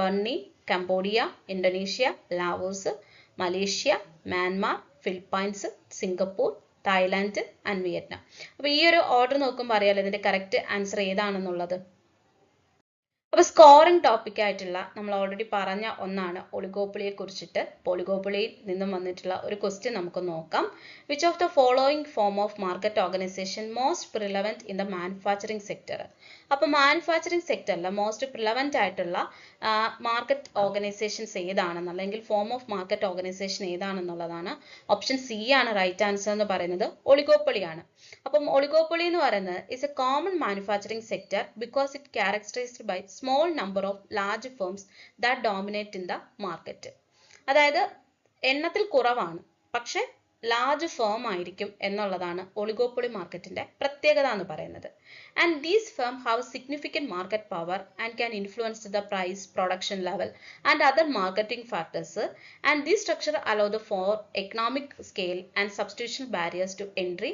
Barnea, Cambodia, Indonesia, Laos, Malaysia, Myanmar, Philippines, Singapore, Thailand and Vietnam. അപ്പോൾ ഈ ഒരു ഓർഡർ നോക്കുമ്പോൾ അറിയാലോ ഇതിന്റെ കറക്റ്റ് ആൻസർ ഏതാണെന്നുള്ളത്. അപ്പോൾ സ്കോറിംഗ് ടോപ്പിക് ആയിട്ടുള്ള നമ്മൾ ഓൾറെഡി പറഞ്ഞ ഒന്നാണ് ഒളിഗോപ്പൊളിയെ കുറിച്ചിട്ട്. ഒളിഗോപ്പൊളിയിൽ നിന്നും വന്നിട്ടുള്ള ഒരു ക്വസ്റ്റ്യൻ നമുക്ക് നോക്കാം. Which of the following form of market organisation most prevalent in the manufacturing sector? അപ്പോൾ മാനുഫാക്ചറിംഗ് സെക്ടറിൽ മോസ്റ്റ് പ്രിലവൻറ്റ് ആയിട്ടുള്ള മാർക്കറ്റ് ഓർഗനൈസേഷൻസ് ഏതാണെന്ന് അല്ലെങ്കിൽ ഫോം ഓഫ് മാർക്കറ്റ് ഓർഗനൈസേഷൻ ഏതാണെന്നുള്ളതാണ്. ഓപ്ഷൻ സി ആണ് റൈറ്റ് ആൻസർ എന്ന് പറയുന്നത് ഒളിഗോപ്പൊളിയാണ്. അപ്പം ഒളിഗോപ്പൊളി എന്ന് പറയുന്നത് is a common manufacturing sector because it characterised by small number of large firms that dominate in the market. അതായത് എണ്ണത്തിൽ കുറവാണ് പക്ഷെ ലാർജ് ഫേം ആയിരിക്കും എന്നുള്ളതാണ് ഒളിഗോപ്പൊളി മാർക്കറ്റിന്റെ പ്രത്യേകത എന്ന് പറയുന്നത്. And these firm have significant market power and can influence the price, production level and other marketing factors. And these structure allow the for economic scale and substitution barriers to entry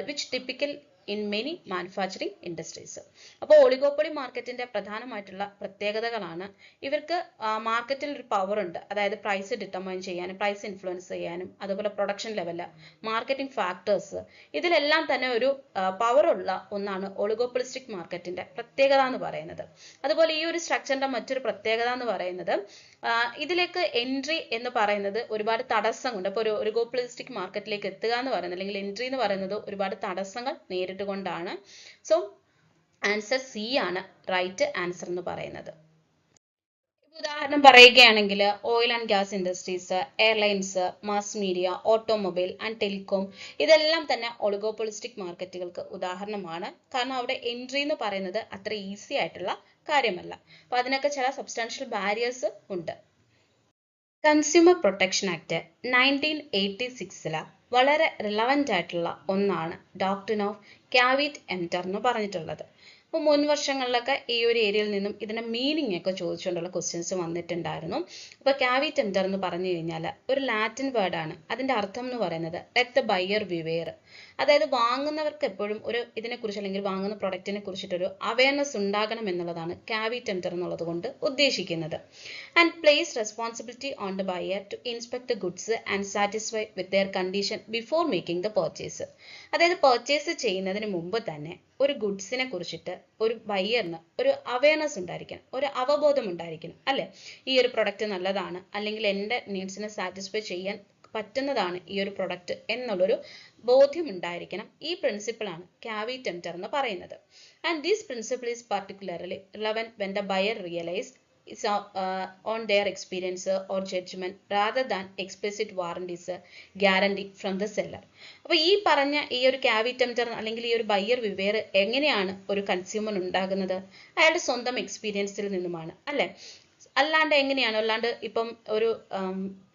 which typical in many manufacturing industries. അപ്പോൾ oligopoly മാർക്കറ്റിന്റെ പ്രധാനമായിട്ടുള്ള പ്രത്യേകതകളാണ് ഇവർക്ക് മാർക്കറ്റിൽ ഒരു power ഉണ്ട്. അതായത് price determine ചെയ്യാനും പ്രൈസ് ഇൻഫ്ലുവൻസ് ചെയ്യാനും അതുപോലെ പ്രൊഡക്ഷൻ ലെവല്, മാർക്കറ്റിംഗ് ഫാക്ടേഴ്സ്, ഇതിലെല്ലാം തന്നെ ഒരു പവർ ഉള്ള ഒന്നാണ് ഒളിഗോപ്പൊളിസ്റ്റിക് മാർക്കറ്റിന്റെ പ്രത്യേകത എന്ന് പറയുന്നത്. അതുപോലെ ഈ ഒരു സ്ട്രക്ചറിന്റെ മറ്റൊരു പ്രത്യേകത എന്ന് പറയുന്നത് ഇതിലേക്ക് എൻട്രി എന്ന് പറയുന്നത് ഒരുപാട് തടസ്സങ്ങളുണ്ട്. അപ്പോൾ ഒരു ഒളിഗോപ്പൊളിസ്റ്റിക് മാർക്കറ്റിലേക്ക് എത്തുക എന്ന് പറയുന്നത് അല്ലെങ്കിൽ എൻട്രി എന്ന് പറയുന്നത് ഒരുപാട് തടസ്സങ്ങൾ നേരിട്ട് കൊണ്ടാണ്. സോ ആൻസർ സി ആണ് റൈറ്റ് ആൻസർ എന്ന് പറയുന്നത്. ഉദാഹരണം പറയുകയാണെങ്കിൽ oil and gas industries, airlines, mass media, automobile and telecom, ഇതെല്ലാം തന്നെ ഒളിഗോപ്പൊളിസ്റ്റിക് മാർക്കറ്റുകൾക്ക് ഉദാഹരണമാണ്. കാരണം അവിടെ എൻട്രി എന്ന് പറയുന്നത് അത്ര ഈസി ആയിട്ടുള്ള കാര്യമല്ല. അപ്പൊ അതിനൊക്കെ ചില സബ്സ്റ്റാൻഷ്യൽ ബാരിയേഴ്സ് ഉണ്ട്. കൺസ്യൂമർ പ്രൊട്ടക്ഷൻ ആക്ട് 1986 വളരെ റിലവൻ്റ് ആയിട്ടുള്ള ഒന്നാണ് ഡോക്ട്രിൻ ഓഫ് ക്യാവിറ്റ് എംപ്റ്റർ എന്ന് പറഞ്ഞിട്ടുള്ളത്. അപ്പോൾ മുൻ വർഷങ്ങളിലൊക്കെ ഈ ഒരു ഏരിയയിൽ നിന്നും ഇതിന്റെ മീനിങ് ഒക്കെ ചോദിച്ചുകൊണ്ടുള്ള ക്വസ്റ്റ്യൻസ് വന്നിട്ടുണ്ടായിരുന്നു. അപ്പോൾ ക്യാവിറ്റ് എംപ്റ്റർ എന്ന് പറഞ്ഞു കഴിഞ്ഞാൽ ഒരു ലാറ്റിൻ വേർഡാണ്. അതിന്റെ അർത്ഥം എന്ന് പറയുന്നത് ലെറ്റ് ദ ബയർ ബിവെയർ. അതായത് വാങ്ങുന്നവർക്ക് എപ്പോഴും ഒരു ഇതിനെക്കുറിച്ച് അല്ലെങ്കിൽ വാങ്ങുന്ന പ്രൊഡക്റ്റിനെ കുറിച്ചിട്ടൊരു അവയർനെസ് ഉണ്ടാകണം എന്നുള്ളതാണ് ക്യാവിറ്റ് എംപ്റ്റർ എന്നുള്ളത് കൊണ്ട് ഉദ്ദേശിക്കുന്നത്. And place responsibility on the buyer to inspect the goods and satisfy with their condition before making the purchase. അതായത് പർച്ചേസ് ചെയ്യുന്നതിന് മുമ്പ് തന്നെ ഒരു ഗുഡ്സിനെ കുറിച്ചിട്ട് ഒരു ബയ്യറിന് ഒരു അവയർനെസ് ഉണ്ടായിരിക്കണം, ഒരു അവബോധം ഉണ്ടായിരിക്കണം അല്ലെ. ഈ ഒരു പ്രൊഡക്റ്റ് നല്ലതാണ് അല്ലെങ്കിൽ എൻ്റെ നീഡ്സിനെ സാറ്റിസ്ഫൈ ചെയ്യാൻ പറ്റുന്നതാണ് ഈ ഒരു പ്രൊഡക്റ്റ് എന്നുള്ളൊരു ബോധ്യം ഉണ്ടായിരിക്കണം. ഈ പ്രിൻസിപ്പിളാണ് ക്യാവിറ്റ് എംപ്റ്റർ എന്ന് പറയുന്നത്. And this principle is particularly relevant when the buyer realise on their experience or judgment rather than explicit warranties guarantee from the seller. അപ്പോൾ ഈ പറഞ്ഞ ഈ ഒരു ക്യാവിറ്റ് എംപ്റ്റർ അല്ലെങ്കിൽ ഈ ഒരു ബയ്യർ വിവെയർ എങ്ങനെയാണ് ഒരു കൺസ്യൂമർ ഉണ്ടാകുന്നത്? അയാളുടെ സ്വന്തം എക്സ്പീരിയൻസിൽ നിന്നുമാണ് അല്ലെ. അല്ലാണ്ട് എങ്ങനെയാണ്, അല്ലാണ്ട് ഇപ്പം ഒരു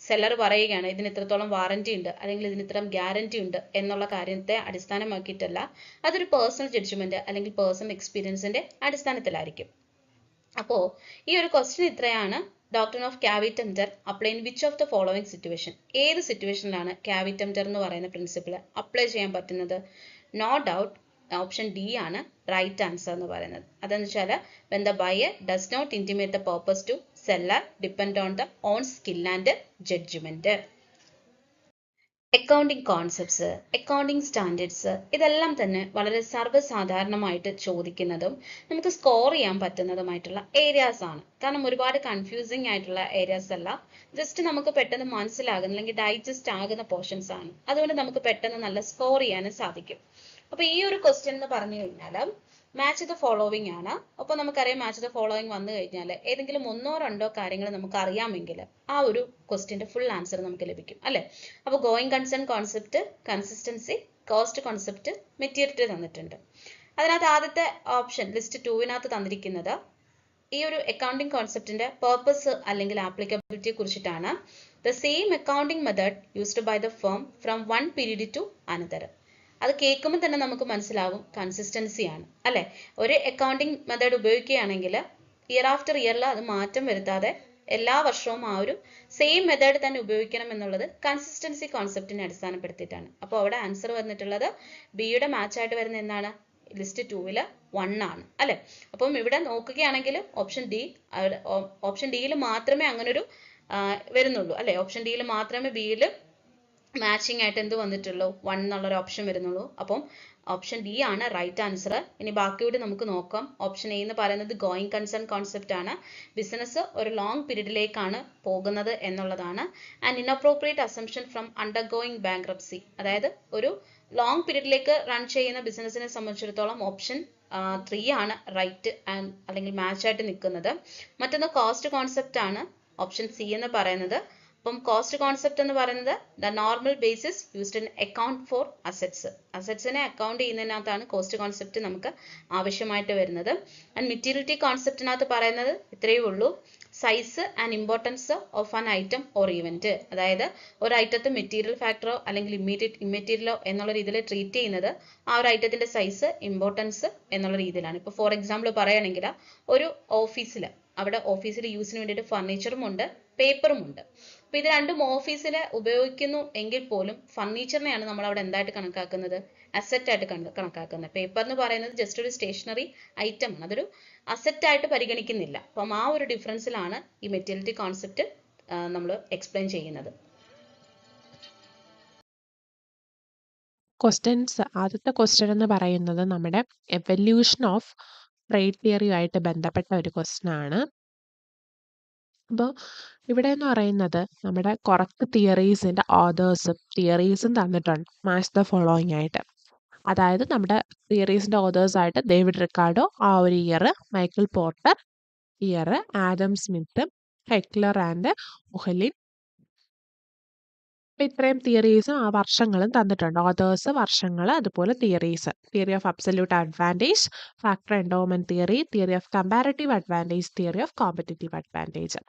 സെല്ലർ പറയുകയാണ് ഇതിന് ഇത്രത്തോളം വാറന്റി ഉണ്ട് അല്ലെങ്കിൽ ഇതിന് ഇത്ര ഗ്യാരണ്ടി ഉണ്ട് എന്നുള്ള കാര്യത്തെ അടിസ്ഥാനമാക്കിയിട്ടല്ല. അതൊരു പേഴ്സണൽ ജഡ്ജ്മെന്റ് അല്ലെങ്കിൽ പേഴ്സണൽ എക്സ്പീരിയൻസിന്റെ അടിസ്ഥാനത്തിലായിരിക്കും. അപ്പോൾ ഈ ഒരു ക്വസ്റ്റ്യൻ ഇത്രയാണ്. Doctrine of caveat emptor apply in which of the following situation? ഏത് സിറ്റുവേഷനിലാണ് ക്യാവിറ്റ് എംപ്റ്റർ എന്ന് പറയുന്ന പ്രിൻസിപ്പിൾ അപ്ലൈ ചെയ്യാൻ പറ്റുന്നത്? നോ ഡൗട്ട് ഓപ്ഷൻ ഡി ആണ് റൈറ്റ് ആൻസർ എന്ന് പറയുന്നത്. അതെന്ന് വെച്ചാൽ when the buyer does not intimate the purpose to seller depend on the own skill and judgment. Accounting concepts, accounting standards, ഇതെല്ലാം തന്നെ വളരെ സർവ്വസാധാരണമായിട്ട് ചോദിക്കുന്നതും നമുക്ക് സ്കോർ ചെയ്യാൻ പറ്റുന്നതുമായിട്ടുള്ള ഏരിയാസ് ആണ്. കാരണം ഒരുപാട് കൺഫ്യൂസിങ് ആയിട്ടുള്ള ഏരിയാസ് അല്ല, ജസ്റ്റ് നമുക്ക് പെട്ടെന്ന് മനസ്സിലാകുന്ന അല്ലെങ്കിൽ ഡൈജസ്റ്റ് ആകുന്ന പോർഷൻസ് ആണ്. അതുകൊണ്ട് നമുക്ക് പെട്ടെന്ന് നല്ല സ്കോർ ചെയ്യാനും സാധിക്കും. അപ്പൊ ഈ ഒരു ക്വസ്റ്റ്യൻ എന്ന് പറഞ്ഞു കഴിഞ്ഞാൽ മാച്ച് ദ ഫോളോവിങ് ആണ്. അപ്പോൾ നമുക്കറിയാം മാച്ച് ദ ഫോളോവിങ് വന്നു കഴിഞ്ഞാൽ ഏതെങ്കിലും ഒന്നോ രണ്ടോ കാര്യങ്ങൾ നമുക്ക് അറിയാമെങ്കിൽ ആ ഒരു ക്വസ്റ്റ്യന്റെ ഫുൾ ആൻസർ നമുക്ക് ലഭിക്കും അല്ലെ. അപ്പോൾ going concern concept, consistency, cost concept, material തന്നിട്ടുണ്ട്. അതിനകത്ത് ആദ്യത്തെ ഓപ്ഷൻ ലിസ്റ്റ് 2 തന്നിരിക്കുന്നത് ഈ ഒരു അക്കൗണ്ടിങ് കോൺസെപ്റ്റിന്റെ പർപ്പസ് അല്ലെങ്കിൽ ആപ്ലിക്കബിലിറ്റിയെ കുറിച്ചിട്ടാണ്. The same accounting method used by the firm from one period to another. അത് കേൾക്കുമ്പോൾ തന്നെ നമുക്ക് മനസ്സിലാവും കൺസിസ്റ്റൻസി ആണ് അല്ലെ. ഒരു അക്കൗണ്ടിങ് മെത്തേഡ് ഉപയോഗിക്കുകയാണെങ്കിൽ ഇയർ ആഫ്റ്റർ ഇയറിൽ അത് മാറ്റം വരുത്താതെ എല്ലാ വർഷവും ആ ഒരു സെയിം മെത്തേഡ് തന്നെ ഉപയോഗിക്കണം എന്നുള്ളത് കൺസിസ്റ്റൻസി കോൺസെപ്റ്റിനെ അടിസ്ഥാനപ്പെടുത്തിയിട്ടാണ്. അപ്പോൾ അവിടെ ആൻസർ വന്നിട്ടുള്ളത് ബിയുടെ മാച്ച് ആയിട്ട് വരുന്ന എന്താണ്? ലിസ്റ്റ് 2-ൽ 1 ആണ് അല്ലേ. അപ്പം ഇവിടെ നോക്കുകയാണെങ്കിൽ ഓപ്ഷൻ ഡിയിൽ മാത്രമേ അങ്ങനൊരു വരുന്നുള്ളൂ അല്ലേ. ഓപ്ഷൻ ഡിയിൽ മാത്രമേ ബിയിൽ മാച്ചിങ് ആയിട്ട് എന്ത് വന്നിട്ടുള്ളൂ, 1 എന്നുള്ളൊരു ഓപ്ഷൻ വരുന്നുള്ളൂ. അപ്പം ഓപ്ഷൻ ഡി ആണ് റൈറ്റ് ആൻസർ. ഇനി ബാക്കിയോട് നമുക്ക് നോക്കാം. ഓപ്ഷൻ എ എന്ന് പറയുന്നത് ഗോയിങ് കൺസേൺ കോൺസെപ്റ്റ് ആണ്. ബിസിനസ് ഒരു ലോങ് പീരീഡിലേക്കാണ് പോകുന്നത് എന്നുള്ളതാണ്. And inappropriate assumption from undergoing bankruptcy, അതായത് ഒരു ലോങ് പീരീഡിലേക്ക് റൺ ചെയ്യുന്ന ബിസിനസിനെ സംബന്ധിച്ചിടത്തോളം ഓപ്ഷൻ 3 ആണ് റൈറ്റ് ആൻഡ് അല്ലെങ്കിൽ മാച്ച് ആയിട്ട് നിൽക്കുന്നത്. മറ്റൊന്ന് കോസ്റ്റ് കോൺസെപ്റ്റ് ആണ്, ഓപ്ഷൻ സി എന്ന് പറയുന്നത്. അപ്പം കോസ്റ്റ് കോൺസെപ്റ്റ് എന്ന് പറയുന്നത് the normal basis used in account for assets, അസറ്റ്സിനെ അക്കൗണ്ട് ചെയ്യുന്നതിനകത്താണ് കോസ്റ്റ് കോൺസെപ്റ്റ് നമുക്ക് ആവശ്യമായിട്ട് വരുന്നത്. ആൻഡ് മെറ്റീരിയലിറ്റി കോൺസെപ്റ്റിനകത്ത് പറയുന്നത് ഇത്രയേ ഉള്ളൂ, size and importance of an item or event, അതായത് ഒരു ഐറ്റത്തെ മെറ്റീരിയൽ ഫാക്ടറോ അല്ലെങ്കിൽ ഇമ്മെറ്റീരിയലോ എന്നുള്ള രീതിയിൽ ട്രീറ്റ് ചെയ്യുന്നത് ആ ഒരു ഐറ്റത്തിന്റെ സൈസ് ഇമ്പോർട്ടൻസ് എന്നുള്ള രീതിയിലാണ്. ഇപ്പോൾ ഫോർ എക്സാമ്പിൾ പറയുകയാണെങ്കിൽ ഒരു ഓഫീസിൽ, അവിടെ ഓഫീസിൽ യൂസിന് വേണ്ടിയിട്ട് ഫർണിച്ചറും ഉണ്ട്, പേപ്പറും ഉണ്ട്. അപ്പോൾ ഇത് രണ്ടും ഓഫീസിൽ ഉപയോഗിക്കുന്നു എങ്കിൽ പോലും ഫർണിച്ചറിനെയാണ് നമ്മൾ അവിടെ എന്തായിട്ട് കണക്കാക്കുന്നത്, അസറ്റ് ആയിട്ട് കണക്കാക്കുന്നത്. പേപ്പർ എന്ന് പറയുന്നത് ജസ്റ്റ് ഒരു സ്റ്റേഷനറി ഐറ്റം ആണ്, അതൊരു അസറ്റ് ആയിട്ട് പരിഗണിക്കുന്നില്ല. അപ്പം ആ ഒരു ഡിഫറൻസിലാണ് ഈ മെറ്റീരിയലിറ്റി കോൺസെപ്റ്റ് നമ്മൾ എക്സ്പ്ലെയിൻ ചെയ്യുന്നത്. ആദ്യത്തെ ക്വസ്റ്റ്യൻ എന്ന് പറയുന്നത് നമ്മുടെ എവല്യൂഷൻ ഓഫ് ട്രേഡ് തിയറിയുമായിട്ട് ബന്ധപ്പെട്ട ഒരു ക്വസ്റ്റ്യൻ ആണ്. അപ്പോൾ ഇവിടെ എന്ന് പറയുന്നത് നമ്മുടെ കുറച്ച് തിയറീസിൻ്റെ തിയറീസും തന്നിട്ടുണ്ട്, മാച്ച് ദ ഫോളോയിങ് ആയിട്ട്. അതായത് നമ്മുടെ തിയറീസിൻ്റെ ഓതേഴ്സായിട്ട് ഡേവിഡ് റിക്കാർഡോ ആ ഒരു year, Michael Porter year, Adam Smith, Heckscher and Ohlin. അപ്പം ഇത്രയും തിയറീസും ആ വർഷങ്ങളും തന്നിട്ടുണ്ട്, ഓതേഴ്സ്, വർഷങ്ങൾ, അതുപോലെ theories. Theory of absolute advantage, factor endowment theory, theory of comparative advantage, theory of competitive advantage.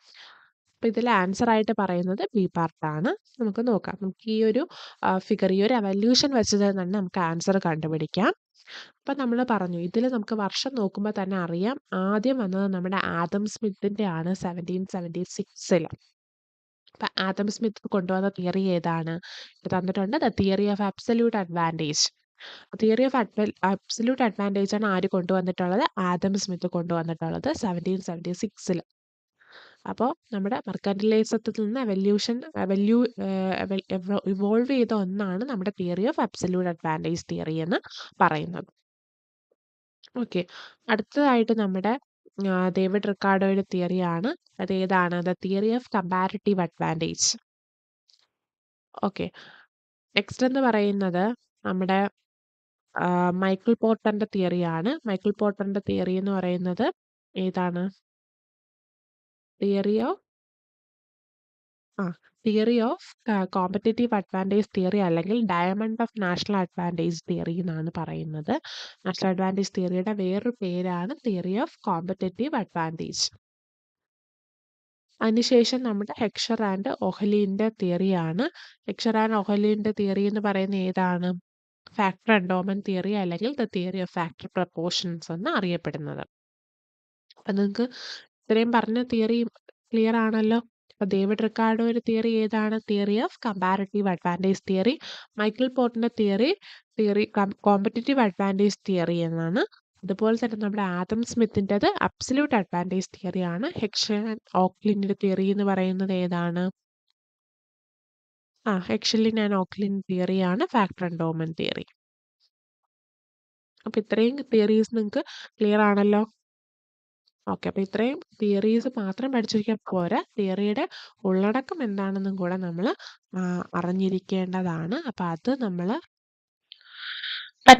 അപ്പോൾ ഇതിൽ ആൻസർ ആയിട്ട് പറയുന്നത് ബി പാർട്ടാണ്. നമുക്ക് നോക്കാം. നമുക്ക് ഈ ഒരു ഫിഗർ, ഈ ഒരു എവല്യൂഷൻ വെച്ച് തന്നെ നമുക്ക് ആൻസർ കണ്ടുപിടിക്കാം. അപ്പം നമ്മൾ പറഞ്ഞു, ഇതിൽ നമുക്ക് വർഷം നോക്കുമ്പോൾ തന്നെ അറിയാം, ആദ്യം വന്നത് നമ്മുടെ ആദം സ്മിത്തിൻ്റെ ആണ് 1776. അപ്പം ആദം സ്മിത്ത് കൊണ്ടുവന്ന തിയറി ഏതാണ്? ഇത് തന്നിട്ടുണ്ട്, the theory of absolute advantage. Theory of absolute advantage ആണ് ആര് കൊണ്ടുവന്നിട്ടുള്ളത്? ആദം സ്മിത്ത് കൊണ്ടുവന്നിട്ടുള്ളത് 1776. അപ്പോൾ നമ്മുടെ മെർക്കന്റിലൈസത്തിൽ നിന്ന് ഇവോൾവ് ചെയ്ത ഒന്നാണ് നമ്മുടെ theory of absolute advantage theory എന്ന് പറയുന്നത്. ഓക്കെ, അടുത്തതായിട്ട് നമ്മുടെ ഡേവിഡ് റിക്കാർഡോയുടെ തിയറിയാണ്. അത് ഏതാണ്? The theory of comparative advantage. Okay, next എന്ന് പറയുന്നത് നമ്മുടെ മൈക്കിൾ പോർട്ടറിന്റെ തിയറിയാണ്. മൈക്കിൾ പോർട്ടറിന്റെ തിയറി എന്ന് പറയുന്നത് ഏതാണ്? Theory of competitive advantage theory, അല്ലെങ്കിൽ diamond of national advantage theory എന്നാണ് പറയുന്നത്. നാഷണൽ അഡ്വാൻറ്റേജ് തിയറിയുടെ വേറൊരു പേരാണ് തിയറി ഓഫ് കോമ്പറ്റേറ്റീവ് അഡ്വാൻറ്റേജ്. അതിനുശേഷം നമ്മുടെ ഹെക്ലർ ആൻഡ് ഒഹ്ലിൻ്റെ തിയറിയാണ്. ഹെക്ലർ ആൻഡ് ഒഹ്ലിൻ്റെ തിയറി എന്ന് പറയുന്നത് ഏതാണ്? ഫാക്ടർ എൻഡോവ്മെന്റ് തിയറി, അല്ലെങ്കിൽ the theory of factor proportions എന്ന് അറിയപ്പെടുന്നത്. അപ്പം നിങ്ങൾക്ക് ഇത്രയും പറഞ്ഞ തിയറി ക്ലിയർ ആണല്ലോ. അപ്പോൾ ഡേവിഡ് റിക്കാർഡോയുടെ തിയറി ഏതാണ്? Theory of comparative advantage theory. Michael പോർട്ടറിന്റെ തിയറി കോമ്പറ്റേറ്റീവ് അഡ്വാൻറ്റേജ് തിയറി എന്നാണ്. അതുപോലെ തന്നെ നമ്മുടെ ആദം സ്മിത്തിൻ്റെത് അബ്സല്യൂട്ട് അഡ്വാൻറ്റേജ് തിയറിയാണ്. ഹെക്ലർ ആൻഡ് ഓക്ലിൻ്റെ തിയറി എന്ന് പറയുന്നത് ഏതാണ്? ഹെക്ലർ ആൻഡ് ഓക്ലിൻ തിയറിയാണ് ഫാക്ടർ എൻഡോവ്മെന്റ് തിയറി. അപ്പോൾ ഇത്രയും തിയറീസ് നിങ്ങൾക്ക് ക്ലിയർ ആണല്ലോ. ഓക്കെ, അപ്പോൾ ഇത്രയും തിയറീസ് മാത്രം പഠിച്ചിരിക്കാൻ പോരാ, തിയറിയുടെ ഉള്ളടക്കം എന്താണെന്നും കൂടെ നമ്മൾ അറിഞ്ഞിരിക്കേണ്ടതാണ്. അപ്പം അത് നമ്മൾ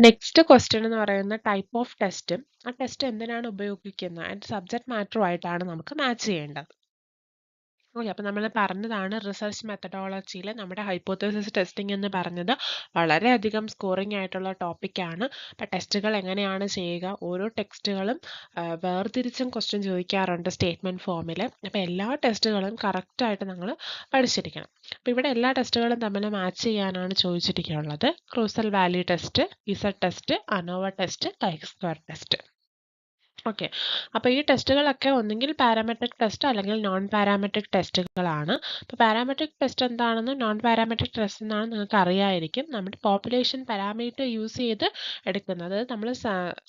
നെക്സ്റ്റ് ക്വസ്റ്റ്യൻ എന്ന് പറയുന്ന ടൈപ്പ് ഓഫ് ടെസ്റ്റും ആ ടെസ്റ്റ് എന്തിനാണ് ഉപയോഗിക്കുന്നത് അതിൻ്റെ സബ്ജക്ട് മാറ്ററുമായിട്ടാണ് നമുക്ക് മാച്ച് ചെയ്യേണ്ടത്. ഓക്കെ, അപ്പം നമ്മൾ പറഞ്ഞതാണ് റിസർച്ച് മെത്തഡോളജിയിൽ നമ്മുടെ ഹൈപ്പോത്തസിസ് ടെസ്റ്റിംഗ് എന്ന് പറഞ്ഞത് വളരെയധികം സ്കോറിംഗ് ആയിട്ടുള്ള ടോപ്പിക്കാണ്. അപ്പം ടെസ്റ്റുകൾ എങ്ങനെയാണ് ചെയ്യുക, ഓരോ ടെക്സ്റ്റുകളും വേർതിരിച്ചും ക്വസ്റ്റ്യൻ ചോദിക്കാറുണ്ട് സ്റ്റേറ്റ്മെൻറ്റ് ഫോമിൽ. അപ്പോൾ എല്ലാ ടെസ്റ്റുകളും കറക്റ്റായിട്ട് നമ്മൾ പഠിച്ചിരിക്കണം. അപ്പോൾ ഇവിടെ എല്ലാ ടെസ്റ്റുകളും തമ്മിൽ മാച്ച് ചെയ്യാനാണ് ചോദിച്ചിരിക്കുന്നത്. Kruskal Wallis test, Z test, ANOVA test, chi square test. Okay. അപ്പോൾ ഈ ടെസ്റ്റുകളൊക്കെ ഒന്നുകിൽ പാരാമെട്രിക് ടെസ്റ്റ് അല്ലെങ്കിൽ നോൺ പാരാമെട്രിക് ടെസ്റ്റുകളാണ്. അപ്പോൾ പാരാമെട്രിക് ടെസ്റ്റ് എന്താണെന്നും നോൺ പാരാമെട്രിക് ടെസ്റ്റ് എന്താണെന്ന് നിങ്ങൾക്ക് അറിയാമായിരിക്കും. നമ്മുടെ പോപ്പുലേഷൻ പാരാമീറ്റർ യൂസ് ചെയ്ത് എടുക്കുന്നത്. നമ്മൾ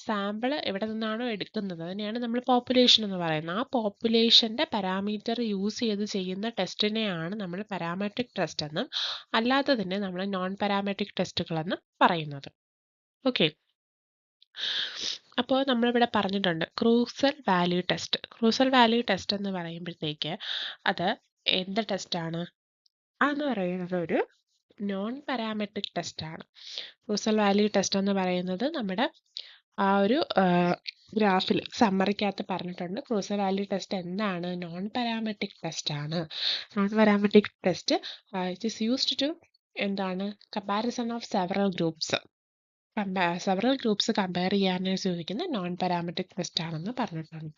സാമ്പിൾ എവിടെ നിന്നാണോ എടുക്കുന്നത് അതിനെയാണ് നമ്മൾ പോപ്പുലേഷൻ എന്ന് പറയുന്നത്. ആ പോപ്പുലേഷൻ്റെ പാരാമീറ്റർ യൂസ് ചെയ്ത് ചെയ്യുന്ന ടെസ്റ്റിനെയാണ് നമ്മൾ പാരാമെട്രിക് ടെസ്റ്റ് എന്നും അല്ലാത്തതിനെ നമ്മൾ നോൺ പാരാമെട്രിക് ടെസ്റ്റുകളെന്നും പറയുന്നത്. ഓക്കെ. അപ്പോൾ നമ്മളിവിടെ പറഞ്ഞിട്ടുണ്ട് Kruskal Wallis test. ക്രൂസൽ Wallis test എന്ന് പറയുമ്പോഴത്തേക്ക് അത് എന്ത് ടെസ്റ്റാണ്? അതെന്ന് പറയുന്നത് ഒരു നോൺ പാരാമെട്രിക് ടെസ്റ്റാണ്. ക്രൂസൽ വാല്യൂ ടെസ്റ്റ് എന്ന് പറയുന്നത് നമ്മുടെ ആ ഒരു ഗ്രാഫിൽ സമ്മറിക്കകത്ത് പറഞ്ഞിട്ടുണ്ട്. ക്രൂസൽ വാല്യൂ ടെസ്റ്റ് എന്താണ്? നോൺ പാരാമെട്രിക് ടെസ്റ്റ് ആണ്. Non parametric test it is used to എന്താണ് comparison of several groups. Several groups compare ചെയ്യാനായിട്ട് ചോദിക്കുന്ന നോൺ പാരാമെട്രിക് ടെസ്റ്റ് ആണെന്ന് പറഞ്ഞിട്ടുണ്ട്.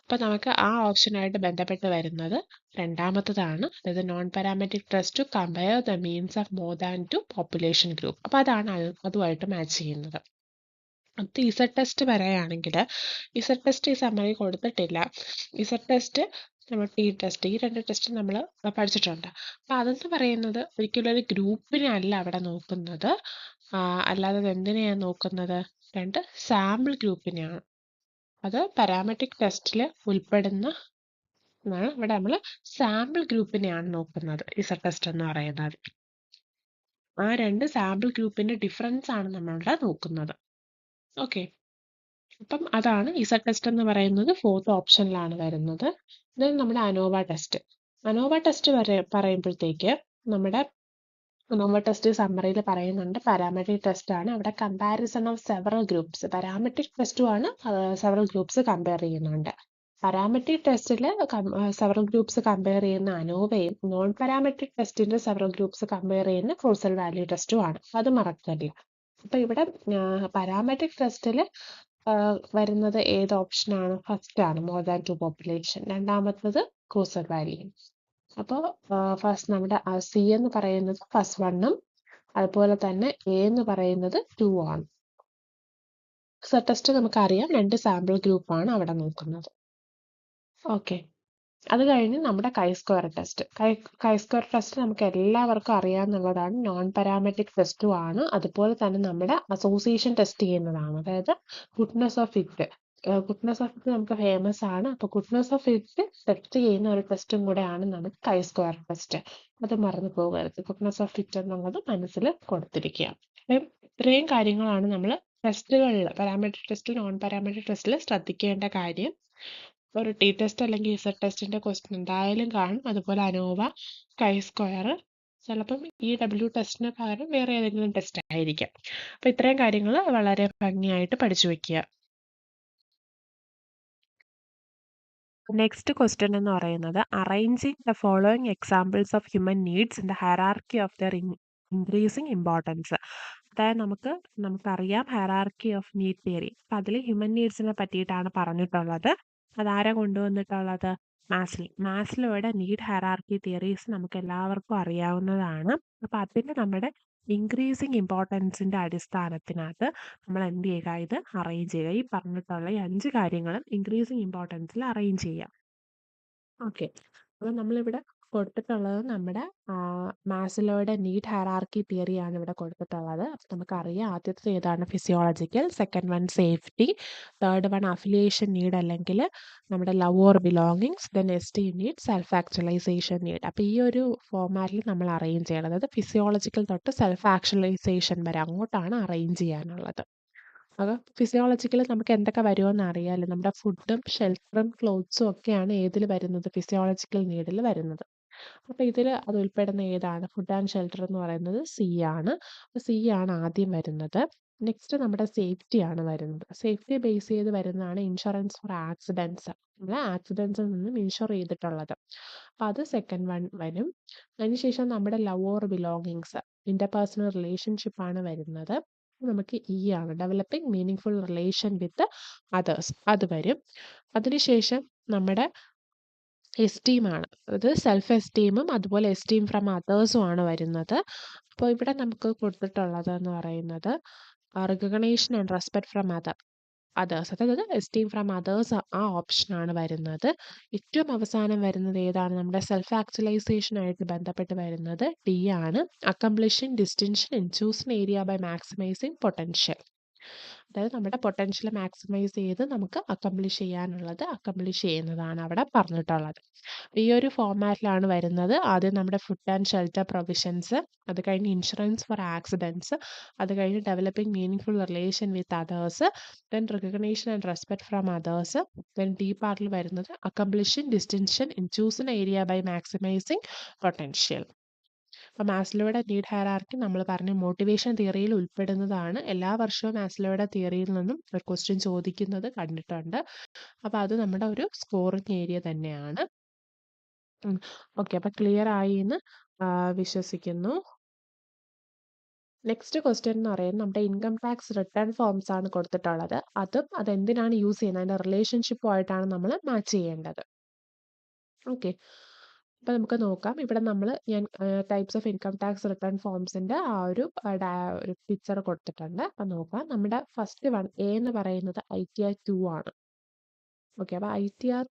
അപ്പോൾ നമുക്ക് ആ ഓപ്ഷനായിട്ട് ബന്ധപ്പെട്ട് വരുന്നത് രണ്ടാമത്തതാണ്. അതായത് non parametric test to compare the means of more than two population group. അപ്പോൾ അതാണ് അതുമായിട്ട് മാച്ച് ചെയ്യുന്നത്. അത് ഇസഡ് ടെസ്റ്റ് പറയുകയാണെങ്കിൽ ഇസഡ് ടെസ്റ്റ് ഈ സമ്മറി കൊടുത്തിട്ടില്ല. ഇസഡ് ടെസ്റ്റ് നമ്മൾ ടി ടെസ്റ്റ് ഈ രണ്ട് ടെസ്റ്റ് നമ്മൾ പഠിച്ചിട്ടുണ്ട്. അപ്പോൾ അതെന്ന് പറയുന്നത് ഒരിക്കലും ഒരു ഗ്രൂപ്പിനെ അല്ല അവിടെ നോക്കുന്നത്, അല്ലാതെ എന്തിനെയാണ് നോക്കുന്നത്? രണ്ട് സാമ്പിൾ ഗ്രൂപ്പിനെയാണ്. അത് പാരാമെട്രിക് ടെസ്റ്റിൽ ഉൾപ്പെടുന്ന ഇവിടെ നമ്മൾ സാമ്പിൾ ഗ്രൂപ്പിനെയാണ് നോക്കുന്നത് ഇസഡ് ടെസ്റ്റ് എന്ന് പറയുന്നത്. ആ രണ്ട് സാമ്പിൾ ഗ്രൂപ്പിന്റെ ഡിഫറൻസ് ആണ് നമ്മളിവിടെ നോക്കുന്നത്. ഓക്കെ. അപ്പം അതാണ് ഇസഡ് ടെസ്റ്റ് എന്ന് പറയുന്നത്. ഫോർത്ത് ഓപ്ഷനിലാണ് വരുന്നത്. ദെൻ നമ്മുടെ അനോവ ടെസ്റ്റ്. അനോവ ടെസ്റ്റ് പറയുമ്പോഴത്തേക്ക് നമ്മുടെ അനോവ ടെസ്റ്റ് സമ്മറിയിൽ പറയുന്നുണ്ട് പാരാമെട്രിക് ടെസ്റ്റ് ആണ്. അവിടെ comparison of several groups, parametric ടെസ്റ്റുമാണ് സെവറൽ ഗ്രൂപ്പ്സ് കമ്പയർ ചെയ്യുന്നുണ്ട്. പാരാമെട്രിക് ടെസ്റ്റിൽ സെവറൽ ഗ്രൂപ്പ്സ് കമ്പയർ ചെയ്യുന്ന അനോവയും നോൺ പാരാമെട്രിക് ടെസ്റ്റിന്റെ സെവറൽ ഗ്രൂപ്പ്സ് കമ്പയർ ചെയ്യുന്ന ക്രൂസൽ വാല്യൂ ടെസ്റ്റുമാണ്. അത് മറക്കില്ല. അപ്പൊ ഇവിടെ പാരാമെട്രിക് ടെസ്റ്റിൽ വരുന്നത് ഏത് ഓപ്ഷനാണ്? ഫസ്റ്റ് ആണ് മോർ ദാൻ ടു പോപ്പുലേഷൻ. രണ്ടാമത്തത് ക്രൂസൽ വാല്യൂ. അപ്പോൾ ഫസ്റ്റ് നമ്മുടെ സി എന്ന് പറയുന്നത് ഫസ്റ്റ് വണ്ണും അതുപോലെ തന്നെ എ എന്ന് പറയുന്നത് 2 ആണ്. ഇസഡ് ടെസ്റ്റ് നമുക്കറിയാം, രണ്ട് സാമ്പിൾ ഗ്രൂപ്പാണ് അവിടെ നോക്കുന്നത്. ഓക്കെ. അത് കഴിഞ്ഞ് നമ്മുടെ കൈ square test. Chi square test നമുക്ക് എല്ലാവർക്കും അറിയാവുന്നതാണ്. നോൺ പാരാമെട്രിക് ടെസ്റ്റും ആണ്. അതുപോലെ തന്നെ നമ്മുടെ അസോസിയേഷൻ ടെസ്റ്റ് ചെയ്യുന്നതാണ്. അതായത് goodness of fit. Goodness of fit നമുക്ക് ഫേമസ് ആണ്. അപ്പോൾ ഗുഡ്നെസ് ഓഫ് ഫിറ്റ് ടെസ്റ്റ് ചെയ്യുന്ന ഒരു ടെസ്റ്റും കൂടെയാണ് നമുക്ക് കൈ സ്ക്വയർ ടെസ്റ്റ്. അത് മറന്നു പോകരുത്. ഗുഡ്നെസ് ഓഫ് ഫിറ്റ് എന്നുള്ളത് മനസ്സിൽ കൊടുത്തിരിക്കുക. ഇത്രയും കാര്യങ്ങളാണ് നമ്മൾ ടെസ്റ്റുകളിൽ, പാരാമെട്രിക് ടെസ്റ്റ്, നോൺ പാരാമെട്രിക് ടെസ്റ്റിൽ ശ്രദ്ധിക്കേണ്ട കാര്യം. ഒരു ടി ടെസ്റ്റ് അല്ലെങ്കിൽ ഇസഡ് ടെസ്റ്റിന്റെ ക്വസ്റ്റ്യൻ എന്തായാലും കാണും. അതുപോലെ അനോവ, കൈ സ്ക്വയർ, ചിലപ്പം EW ടെസ്റ്റിന് പകരം വേറെ ഏതെങ്കിലും ടെസ്റ്റ് ആയിരിക്കാം. അപ്പൊ ഇത്രയും കാര്യങ്ങൾ വളരെ ഭംഗിയായിട്ട് പഠിച്ചു വെക്കുക. നെക്സ്റ്റ് ക്വസ്റ്റ്യൻ എന്ന് പറയുന്നത് arranging the following examples of human needs in the hierarchy of there increasing importance. അതായത് നമുക്കറിയാം ഹയറാർക്കി ഓഫ് നീഡ് തിയറി. അപ്പം അതിൽ ഹ്യൂമൻ നീഡ്സിനെ പറ്റിയിട്ടാണ് പറഞ്ഞിട്ടുള്ളത്. അതാരാ കൊണ്ടുവന്നിട്ടുള്ളത്? മാസ്ലോയുടെ നീഡ് ഹയറാർക്കി തിയറീസ് നമുക്ക് എല്ലാവർക്കും അറിയാവുന്നതാണ്. അപ്പം അതിന് നമ്മുടെ ഇൻക്രീസിങ് ഇമ്പോർട്ടൻസിന്റെ അടിസ്ഥാനത്തിനകത്ത് നമ്മൾ എന്ത് ചെയ്യുക? ഇത് അറേഞ്ച് ചെയ്യുക. ഈ പറഞ്ഞിട്ടുള്ള ഈ 5 കാര്യങ്ങളും ഇൻക്രീസിങ് ഇമ്പോർട്ടൻസിൽ അറേഞ്ച് ചെയ്യാം. ഓക്കെ. അപ്പോൾ നമ്മളിവിടെ കൊടുത്തിട്ടുള്ളത് നമ്മുടെ മാസ്ലോയുടെ നീഡ് ഹയറാർക്കി തിയറിയാണ് ഇവിടെ കൊടുത്തിട്ടുള്ളത്. അപ്പോൾ നമുക്കറിയാം ആദ്യത്തെ ഏതാണ്? Physiological, second one safety, third one affiliation need അല്ലെങ്കിൽ നമ്മുടെ love or belongings, then esteem need, self actualisation need. അപ്പോൾ ഈ ഒരു ഫോർമാറ്റിൽ നമ്മൾ അറേഞ്ച് ചെയ്യണം. അതായത് ഫിസിയോളജിക്കൽ തൊട്ട് സെൽഫ് ആക്ച്വലൈസേഷൻ വരെ അങ്ങോട്ടാണ് അറേഞ്ച് ചെയ്യാനുള്ളത്. അത് ഫിസിയോളജിക്കൽ നമുക്ക് എന്തൊക്കെ വരുമെന്ന് അറിയാമല്ലോ. നമ്മുടെ ഫുഡും ഷെൽട്ടറും ക്ലോത്ത്സും ഒക്കെയാണ് ഏതിൽ വരുന്നത്? ഫിസിയോളജിക്കൽ നീഡിൽ വരുന്നത്. അപ്പോൾ ഇതിൽ അത് ഉൾപ്പെടുന്ന ഏതാണ്? ഫുഡ് ആൻഡ് ഷെൽട്ടർ എന്ന് പറയുന്നത് സി ആണ്. അപ്പോൾ സി ആണ് ആദ്യം വരുന്നത്. നെക്സ്റ്റ് നമ്മുടെ സേഫ്റ്റി ആണ് വരുന്നത്. സേഫ്റ്റി ബേസ് ചെയ്ത് വരുന്നതാണ് ഇൻഷുറൻസ് ഫോർ ആക്സിഡൻസ്. നമ്മൾ ആക്സിഡൻസിൽ നിന്നും ഇൻഷുർ ചെയ്തിട്ടുള്ളത്. അപ്പോൾ അത് സെക്കൻഡ് വൺ വരും. അതിനുശേഷം നമ്മുടെ love or belongings, interpersonal relationship ആണ് വരുന്നത്. നമുക്ക് ആണ് developing meaning full relation with others, അത് വരും. അതിനുശേഷം നമ്മുടെ എസ്റ്റീമാണ്. അത് സെൽഫ് എസ്റ്റീമും അതുപോലെ എസ്റ്റീം ഫ്രം അതേഴ്സും ആണ് വരുന്നത്. അപ്പോൾ ഇവിടെ നമുക്ക് കൊടുത്തിട്ടുള്ളത് എന്ന് പറയുന്നത് recognition and respect from other. Others. അതായത് എസ്റ്റീം ഫ്രം അതേഴ്സ് ആ ഓപ്ഷനാണ് വരുന്നത്. ഏറ്റവും അവസാനം വരുന്നത് ഏതാണ്? നമ്മുടെ സെൽഫ് ആക്ച്വലൈസേഷനായിട്ട് ബന്ധപ്പെട്ട് വരുന്നത് ഡി ആണ്. Accomplishing distinction in choosed area by maximising potential. അതായത് നമ്മുടെ പൊട്ടൻഷ്യൽ മാക്സിമൈസ് ചെയ്ത് നമുക്ക് അക്കംപ്ലിഷ് ചെയ്യുന്നതാണ് അവിടെ പറഞ്ഞിട്ടുള്ളത്. ഈ ഒരു ഫോർമാറ്റിലാണ് വരുന്നത്. ആദ്യം നമ്മുടെ ഫുഡ് ആൻഡ് ഷെൽട്ടർ പ്രൊവിഷൻസ്, അത് കഴിഞ്ഞ് ഇൻഷുറൻസ് ഫോർ ആക്സിഡൻസ്, അത് കഴിഞ്ഞ് developing meaning relation with others, then recognition and respect from others, then D പാർട്ടിൽ വരുന്നത് accomplishing distinction in choosed area by maximising potential. അപ്പോൾ മാസ്ലോയുടെ നീഡ് ഹയറാർക്കി നമ്മൾ പറഞ്ഞ മോട്ടിവേഷൻ തിയറിയിൽ ഉൾപ്പെടുന്നതാണ്. എല്ലാ വർഷവും മാസ്ലോയുടെ തിയറിയിൽ നിന്നും ഒരു ക്വസ്റ്റ്യൻ ചോദിക്കുന്നത് കണ്ടിട്ടുണ്ട്. അപ്പോൾ അത് നമ്മുടെ ഒരു സ്കോറിംഗ് ഏരിയ തന്നെയാണ്. ഓക്കെ, അപ്പോൾ ക്ലിയർ ആയി എന്ന് വിശ്വസിക്കുന്നു. നെക്സ്റ്റ് ക്വസ്റ്റ്യൻ എന്ന് പറയുന്നത് നമ്മുടെ ഇൻകം ടാക്സ് റിട്ടേൺ ഫോംസ് ആണ് കൊടുത്തിട്ടുള്ളത്. അതെന്തിനാണ് യൂസ് ചെയ്യുന്നത്, അതിൻ്റെ റിലേഷൻഷിപ്പുമായിട്ടാണ് നമ്മൾ മാച്ച് ചെയ്യേണ്ടത്. ഓക്കെ, അപ്പോൾ നമുക്ക് നോക്കാം. ഇവിടെ ഞാൻ types of income tax return ഫോംസിൻ്റെ ആ ഒരു പിക്ചർ കൊടുത്തിട്ടുണ്ട്. അപ്പം നോക്കാം. നമ്മുടെ ഫസ്റ്റ് വൺ എ എന്ന് പറയുന്നത് ITR 2 ആണ്. ഓക്കെ, അപ്പോൾ ITR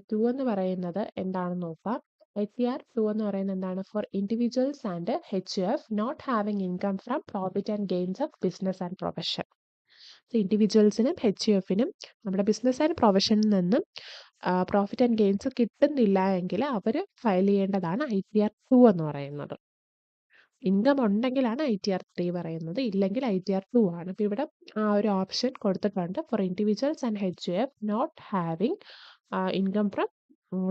2 എന്ന് പറയുന്നത് എന്താണെന്ന് നോക്കാം. ITR 2 എന്ന് പറയുന്നത് എന്താണ്? For individuals and HUF not having income from profit and gains of business and profession. ഇൻഡിവിജ്വൽസിനും HUFനും നമ്മുടെ ബിസിനസ് ആൻഡ് പ്രൊഫഷനിൽ നിന്നും പ്രോഫിറ്റ് ആൻഡ് ഗെയിൻസ് കിട്ടുന്നില്ല എങ്കിൽ അവർ ഫയൽ ചെയ്യേണ്ടതാണ് ITR 2 എന്ന് പറയുന്നത്. ഇൻകം ഉണ്ടെങ്കിലാണ് ITR 3 പറയുന്നത്, ഇല്ലെങ്കിൽ ITR 2 ആണ്. അപ്പോൾ ഇവിടെ ആ ഒരു ഓപ്ഷൻ കൊടുത്തിട്ടുണ്ട്. For individuals and HUF not having income from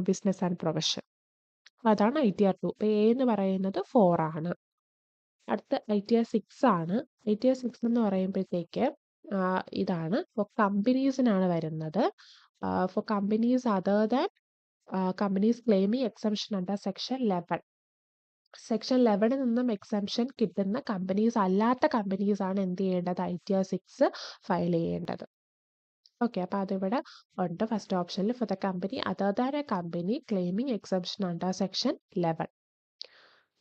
business and profession. അപ്പോൾ അതാണ് ITR 2. അപ്പോൾ എ എന്ന് പറയുന്നത് 4 ആണ്. അടുത്ത ITR 6 ആണ്. ITR 6 എന്ന് പറയുമ്പോഴത്തേക്ക് ഇതാണ് ഫോർ കമ്പനീസിനാണ് വരുന്നത്. For companies other than companies claiming exemption under section 11. Section 11 നിന്നും എക്സംഷൻ കിട്ടുന്ന കമ്പനീസ് അല്ലാത്ത കമ്പനീസ് ആണ് എന്ത് ചെയ്യേണ്ടത്? ITR 6 ഫയൽ ചെയ്യേണ്ടത്. ഓക്കെ, അപ്പോൾ അതിവിടെ ഉണ്ട് ഫസ്റ്റ് ഓപ്ഷനിൽ. For the company other than a company claiming exemption under section 11.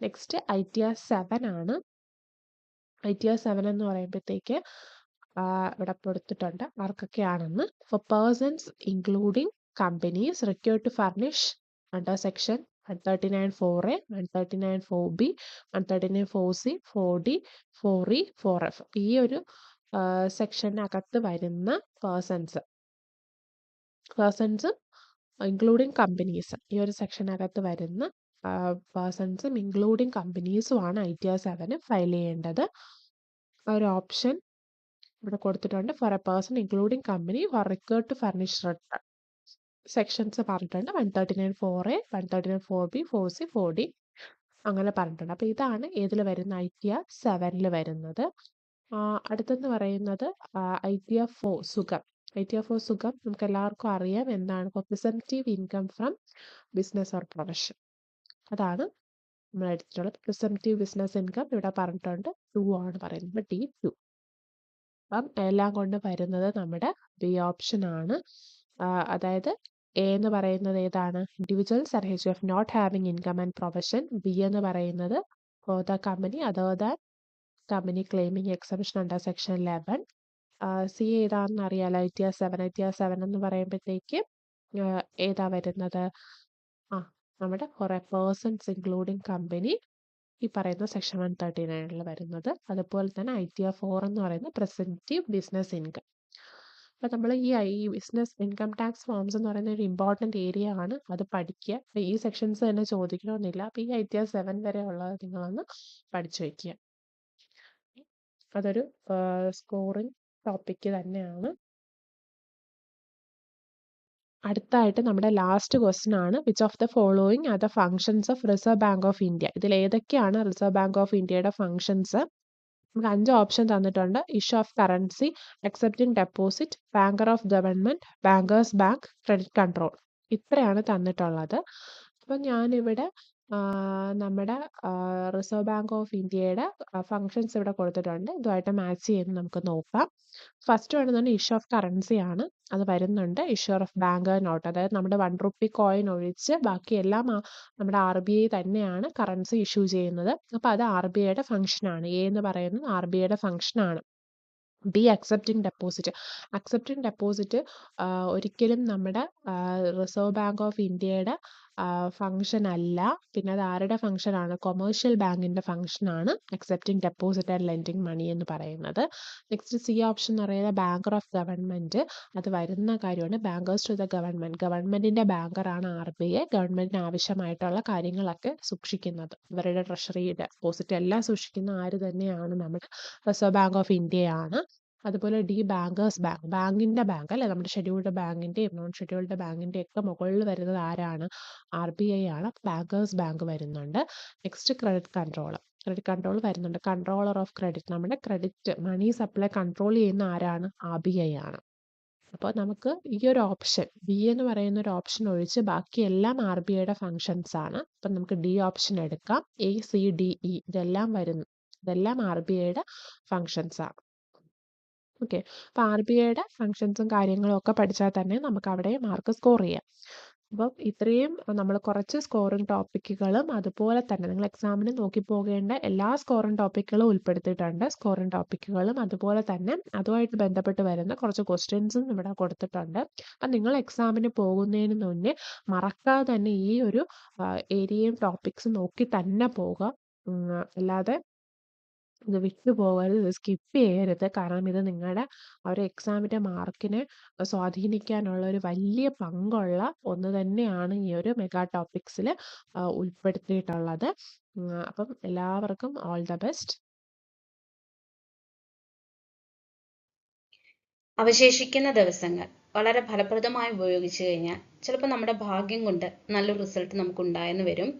Next ITR 7 ആണ്. ITR 7 എന്ന് പറയുമ്പോഴത്തേക്ക് ഇവിടെ കൊടുത്തിട്ടുണ്ട് ആർക്കൊക്കെയാണെന്ന്. For persons including companies required to furnish under section 139(4)A, 139(4)B, 139(4)C, 4D, 4E, 4F. ഈ ഒരു സെക്ഷനകത്ത് വരുന്ന പേഴ്സൺസ് ഇൻക്ലൂഡിംഗ് കമ്പനീസ്, ഈ ഒരു സെക്ഷനകത്ത് വരുന്ന പേഴ്സൺസും ഇൻക്ലൂഡിംഗ് കമ്പനീസുമാണ് ITR 7 ഫയൽ ചെയ്യേണ്ടത്. ഒരു ഓപ്ഷൻ ഇവിടെ കൊടുത്തിട്ടുണ്ട്. For a person including company for required to furnish return sections പറഞ്ഞിട്ടുണ്ട്. 139(4)A, 139(4)B, 4C, 4D അങ്ങനെ പറഞ്ഞിട്ടുണ്ട്. അപ്പോൾ ഇതാണ് ഏതിൽ വരുന്ന? ITR 7 വരുന്നത്. അടുത്തെന്ന് പറയുന്നത് ITR 4 സുഖം. ITR 4 സുഖം നമുക്ക് എല്ലാവർക്കും അറിയാം എന്താണ്. Presumptive income from business or profession, അതാണ് നമ്മൾ എടുത്തിട്ടുള്ളത്. പ്രിസംപ്റ്റീവ് ബിസിനസ് ഇൻകം ഇവിടെ പറഞ്ഞിട്ടുണ്ട് 2 ആണ് പറയുന്നത്, D2. അപ്പം എല്ലാം കൊണ്ട് വരുന്നത് നമ്മുടെ ബി ഓപ്ഷൻ ആണ്. അതായത് എ എന്ന് പറയുന്നത് ഏതാണ്? Individuals and HUF not having income and profession. B എന്ന് പറയുന്നത് for the company other than company claiming exemption under section 11. C ഏതാണെന്ന് അറിയാലോ, ITR 7. ITR 7 എന്ന് പറയുമ്പോഴത്തേക്ക് ഏതാ വരുന്നത്? നമ്മുടെ for A persons including company, ഈ പറയുന്ന സെക്ഷൻ 139 വരുന്നത്. അതുപോലെ തന്നെ ITR 4 എന്ന് പറയുന്നത് പ്രിസംപ്റ്റീവ് ബിസിനസ് ഇൻകം. അപ്പോൾ നമ്മൾ ഈ ബിസിനസ് ഇൻകം ടാക്സ് ഫോംസ് എന്ന് പറയുന്ന ഒരു ഇമ്പോർട്ടൻ്റ് ഏരിയ ആണ്, അത് പഠിക്കുക. ഈ സെക്ഷൻസ് തന്നെ ചോദിക്കണമെന്നില്ല. അപ്പോൾ ഈ ITR 7 വരെ ഉള്ളത് നിങ്ങളൊന്ന് പഠിച്ചു വയ്ക്കുക. അതൊരു സ്കോറിംഗ് ടോപ്പിക്ക് തന്നെയാണ്. അടുത്തായിട്ട് നമ്മുടെ ലാസ്റ്റ് ക്വസ്റ്റ്യൻ ആണ്. Which of the following are the functions of reserve bank of India? ഇതിൽ ഏതൊക്കെയാണ് റിസർവ് ബാങ്ക് ഓഫ് ഇന്ത്യയുടെ ഫങ്ഷൻസ്? നമുക്ക് 5 ഓപ്ഷൻ തന്നിട്ടുണ്ട്. Issue of currency, accepting deposit, banker of government, bankers bank, credit control. ഇത്രയാണ് തന്നിട്ടുള്ളത്. അപ്പം ഞാനിവിടെ നമ്മുടെ റിസർവ് ബാങ്ക് ഓഫ് ഇന്ത്യയുടെ ഫങ്ഷൻസ് ഇവിടെ കൊടുത്തിട്ടുണ്ട്. ഇതുമായിട്ട് മാച്ച് ചെയ്ത് നമുക്ക് നോക്കാം. ഫസ്റ്റ് വരുന്നത് ഇഷ്യൂ ഓഫ് കറൻസി ആണ്. അത് വരുന്നുണ്ട്. ഇഷ്യൂ ഓഫ് ബാങ്ക് നോട്ട്, അതായത് നമ്മുടെ 1 rupee കോയിൻ ഒഴിച്ച് ബാക്കി എല്ലാം നമ്മുടെ RBI തന്നെയാണ് കറൻസി ഇഷ്യൂ ചെയ്യുന്നത്. അപ്പോൾ അത് RBIയുടെ ഫംഗ്ഷനാണ്. എ എന്ന് പറയുന്നത് RBIയുടെ ഫംഗ്ഷനാണ്. B accepting deposit. Accepting deposit ഒരിക്കലും നമ്മുടെ റിസർവ് ബാങ്ക് ഓഫ് ഇന്ത്യയുടെ ഫംഗ്ഷൻ അല്ല. പിന്നെ അത് ആരുടെ ഫംഗ്ഷനാണ്? കൊമേഴ്ഷ്യൽ ബാങ്കിൻ്റെ ഫംഗ്ഷനാണ് accepting deposit and lending money എന്ന് പറയുന്നത്. നെക്സ്റ്റ് സി ഓപ്ഷൻ എന്ന് പറയുന്നത് ബാങ്കർ ഓഫ് ഗവൺമെൻറ്. അത് വരുന്ന കാര്യമാണ്. Bankers to the government. ഗവൺമെൻറ്റിൻ്റെ ബാങ്കറാണ് RBI. ഗവൺമെൻറ്റിന് ആവശ്യമായിട്ടുള്ള കാര്യങ്ങളൊക്കെ സൂക്ഷിക്കുന്നത്, ഇവരുടെ ട്രഷറി ഡെപ്പോസിറ്റ് എല്ലാം സൂക്ഷിക്കുന്ന ആര് തന്നെയാണ്? നമ്മുടെ റിസർവ് ബാങ്ക് ഓഫ് ഇന്ത്യയാണ്. അതുപോലെ ഡി ബാങ്കേഴ്സ് ബാങ്ക്. ബാങ്കിൻ്റെ ബാങ്ക് അല്ലേ, നമ്മുടെ ഷെഡ്യൂൾഡ് ബാങ്കിൻ്റെയും നോൺ ഷെഡ്യൂൾഡ് ബാങ്കിൻ്റെ ഒക്കെ മുകളിൽ വരുന്നത് ആരാണ്? RBI ആണ്. ബാങ്കേഴ്സ് ബാങ്ക് വരുന്നുണ്ട്. Next credit control. Credit control വരുന്നുണ്ട്. Controller of credit. നമ്മുടെ ക്രെഡിറ്റ് മണി സപ്ലൈ കൺട്രോൾ ചെയ്യുന്ന ആരാണ്? RBI ആണ്. അപ്പോൾ നമുക്ക് ഈ ഒരു ഓപ്ഷൻ ബി എന്ന് പറയുന്ന ഒരു ഓപ്ഷൻ ഒഴിച്ച് ബാക്കിയെല്ലാം RBIയുടെ ഫങ്ഷൻസ് ആണ്. അപ്പം നമുക്ക് ഡി ഓപ്ഷൻ എടുക്കാം. ACDE ഇതെല്ലാം വരുന്നു. ഇതെല്ലാം RBIയുടെ ഫങ്ഷൻസ് ആണ്. ഓക്കെ, അപ്പോൾ RBIയുടെ ഫങ്ഷൻസും കാര്യങ്ങളും ഒക്കെ പഠിച്ചാൽ തന്നെ നമുക്ക് അവിടെ മാർക്ക് സ്കോർ ചെയ്യാം. അപ്പം ഇത്രയും നമ്മൾ കുറച്ച് സ്കോറിംഗ് ടോപ്പിക്കുകളും അതുപോലെ തന്നെ നിങ്ങൾ എക്സാമിന് നോക്കി പോകേണ്ട എല്ലാ സ്കോറിംഗ് ടോപ്പിക്കുകളും ഉൾപ്പെടുത്തിയിട്ടുണ്ട്. സ്കോറിംഗ് ടോപ്പിക്കുകളും അതുപോലെ തന്നെ അതുമായിട്ട് ബന്ധപ്പെട്ട് വരുന്ന കുറച്ച് ക്വസ്റ്റ്യൻസും ഇവിടെ കൊടുത്തിട്ടുണ്ട്. അപ്പം നിങ്ങൾ എക്സാമിന് പോകുന്നതിന് മുന്നേ മറക്കാതെ തന്നെ ഈ ഒരു ഏരിയയും ടോപ്പിക്സും നോക്കി തന്നെ പോകുക. അല്ലാതെ ഇത് വിട്ടു പോകരുത്, ഇത് സ്കിപ്പ് ചെയ്യരുത്. കാരണം ഇത് നിങ്ങളുടെ ആ ഒരു എക്സാമിൻ്റെ മാർക്കിനെ സ്വാധീനിക്കാനുള്ള ഒരു വലിയ പങ്കുള്ള ഒന്ന് തന്നെയാണ് ഈ ഒരു മെഗാ ടോപ്പിക്സിൽ ഉൾപ്പെടുത്തിയിട്ടുള്ളത്. അപ്പം എല്ലാവർക്കും ഓൾ ദ ബെസ്റ്റ്. അവശേഷിക്കുന്ന ദിവസങ്ങൾ വളരെ ഫലപ്രദമായി ഉപയോഗിച്ചു കഴിഞ്ഞാൽ ചിലപ്പോൾ നമ്മുടെ ഭാഗ്യം കൊണ്ട് നല്ലൊരു റിസൾട്ട് നമുക്ക് ഉണ്ടായെന്ന് വരും.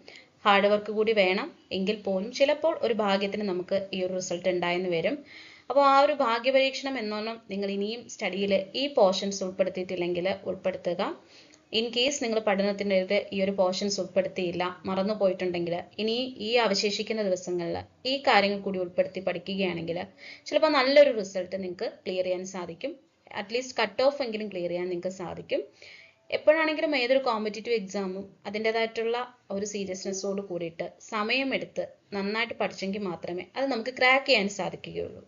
ഹാർഡ് വർക്ക് കൂടി വേണം എങ്കിൽ പോലും ചിലപ്പോൾ ഒരു ഭാഗ്യത്തിന് നമുക്ക് ഈ ഒരു റിസൾട്ട് ഉണ്ടായെന്ന് വരും. അപ്പോൾ ആ ഒരു ഭാഗ്യപരീക്ഷണം എന്നോണം നിങ്ങൾ ഇനിയും സ്റ്റഡിയിൽ ഈ പോർഷൻസ് ഉൾപ്പെടുത്തിയിട്ടില്ലെങ്കിൽ ഉൾപ്പെടുത്തുക. ഇൻ കേസ് നിങ്ങൾ പഠനത്തിൻ്റെ ഈ ഒരു പോർഷൻസ് ഉൾപ്പെടുത്തിയില്ല, മറന്നു പോയിട്ടുണ്ടെങ്കിൽ ഇനി ഈ അവശേഷിക്കുന്ന ദിവസങ്ങളിൽ ഈ കാര്യങ്ങൾ കൂടി ഉൾപ്പെടുത്തി പഠിക്കുകയാണെങ്കിൽ ചിലപ്പോൾ നല്ലൊരു റിസൾട്ട് നിങ്ങൾക്ക് ക്ലിയർ ചെയ്യാൻ സാധിക്കും. അറ്റ്ലീസ്റ്റ് കട്ട് ഓഫ് എങ്കിലും ക്ലിയർ ചെയ്യാൻ നിങ്ങൾക്ക് സാധിക്കും. എപ്പോഴാണെങ്കിലും ഏതൊരു കോമ്പറ്റേറ്റീവ് എക്സാമും അതിൻ്റെതായിട്ടുള്ള ഒരു സീരിയസ്നെസ്സോട് കൂടിയിട്ട് സമയമെടുത്ത് നന്നായിട്ട് പഠിച്ചെങ്കിൽ മാത്രമേ അത് നമുക്ക് ക്രാക്ക് ചെയ്യാൻ സാധിക്കുകയുള്ളൂ.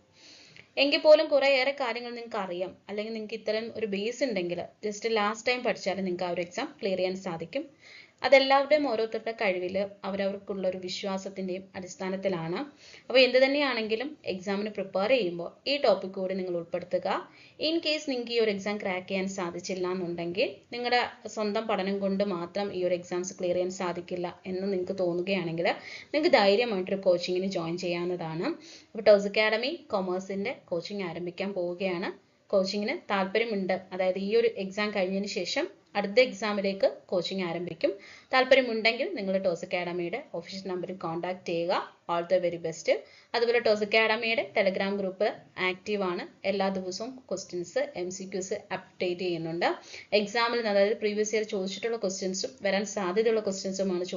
എങ്കിൽ പോലും കുറേയേറെ കാര്യങ്ങൾ നിങ്ങൾക്ക് അറിയാം, അല്ലെങ്കിൽ നിങ്ങൾക്ക് ഇത്തരം ഒരു ബേസ് ഉണ്ടെങ്കിൽ ജസ്റ്റ് ലാസ്റ്റ് ടൈം പഠിച്ചാലും നിങ്ങൾക്ക് ആ ഒരു എക്സാം ക്ലിയർ ചെയ്യാൻ സാധിക്കും. അതെല്ലാവരുടെയും ഓരോരുത്തരുടെ കഴിവിൽ അവരവർക്കുള്ള ഒരു വിശ്വാസത്തിൻ്റെയും അടിസ്ഥാനത്തിലാണ്. അപ്പോൾ എന്ത് തന്നെയാണെങ്കിലും എക്സാമിന് പ്രിപ്പയർ ചെയ്യുമ്പോൾ ഈ ടോപ്പിക് കൂടി നിങ്ങൾ ഉൾപ്പെടുത്തുക. ഇൻ കേസ് നിങ്ങൾക്ക് ഈ ഒരു എക്സാം ക്രാക്ക് ചെയ്യാൻ സാധിച്ചില്ല എന്നുണ്ടെങ്കിൽ നിങ്ങളുടെ സ്വന്തം പഠനം കൊണ്ട് മാത്രം ഈ ഒരു എക്സാംസ് ക്ലിയർ ചെയ്യാൻ സാധിക്കില്ല എന്ന് നിങ്ങൾക്ക് തോന്നുകയാണെങ്കിൽ നിങ്ങൾക്ക് ധൈര്യമായിട്ടൊരു കോച്ചിങ്ങിന് ജോയിൻ ചെയ്യാവുന്നതാണ്. അപ്പോൾ ടോസ് അക്കാഡമി കൊമേഴ്സിൻ്റെ കോച്ചിങ് ആരംഭിക്കാൻ പോവുകയാണ്. കോച്ചിങ്ങിന് താല്പര്യമുണ്ട്, അതായത് ഈ ഒരു എക്സാം കഴിഞ്ഞതിന് ശേഷം അടുത്ത എക്സാമിലേക്ക് കോച്ചിങ് ആരംഭിക്കും. താല്പര്യമുണ്ടെങ്കിൽ നിങ്ങൾ ടോസ് അക്കാഡമിയുടെ ഒഫീഷ്യൽ നമ്പറിൽ കോൺടാക്ട് ചെയ്യുക. All the very best. അതുപോലെ ടോസ് അക്കാഡമിയുടെ ടെലഗ്രാം ഗ്രൂപ്പ് ആക്റ്റീവ് ആണ്. എല്ലാ ദിവസവും ക്വസ്റ്റ്യൻസ് MCQs അപ്ഡേറ്റ് ചെയ്യുന്നുണ്ട്. എക്സാമിൽ അതായത് പ്രീവിയസ് ഇയർ ചോദിച്ചിട്ടുള്ള ക്വസ്റ്റ്യൻസും വരാൻ സാധ്യതയുള്ള ക്വസ്റ്റ്യൻസുമാണ്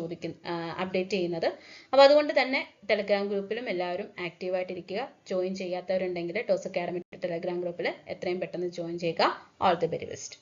അപ്ഡേറ്റ് ചെയ്യുന്നത്. അപ്പോൾ അതുകൊണ്ട് തന്നെ ടെലഗ്രാം ഗ്രൂപ്പിലും എല്ലാവരും ആക്റ്റീവായിട്ടിരിക്കുക. ജോയിൻ ചെയ്യാത്തവരുണ്ടെങ്കിൽ ടോസ് അക്കാഡമി ടെലഗ്രാം ഗ്രൂപ്പിൽ എത്രയും പെട്ടെന്ന് ജോയിൻ ചെയ്യുക. All the very best.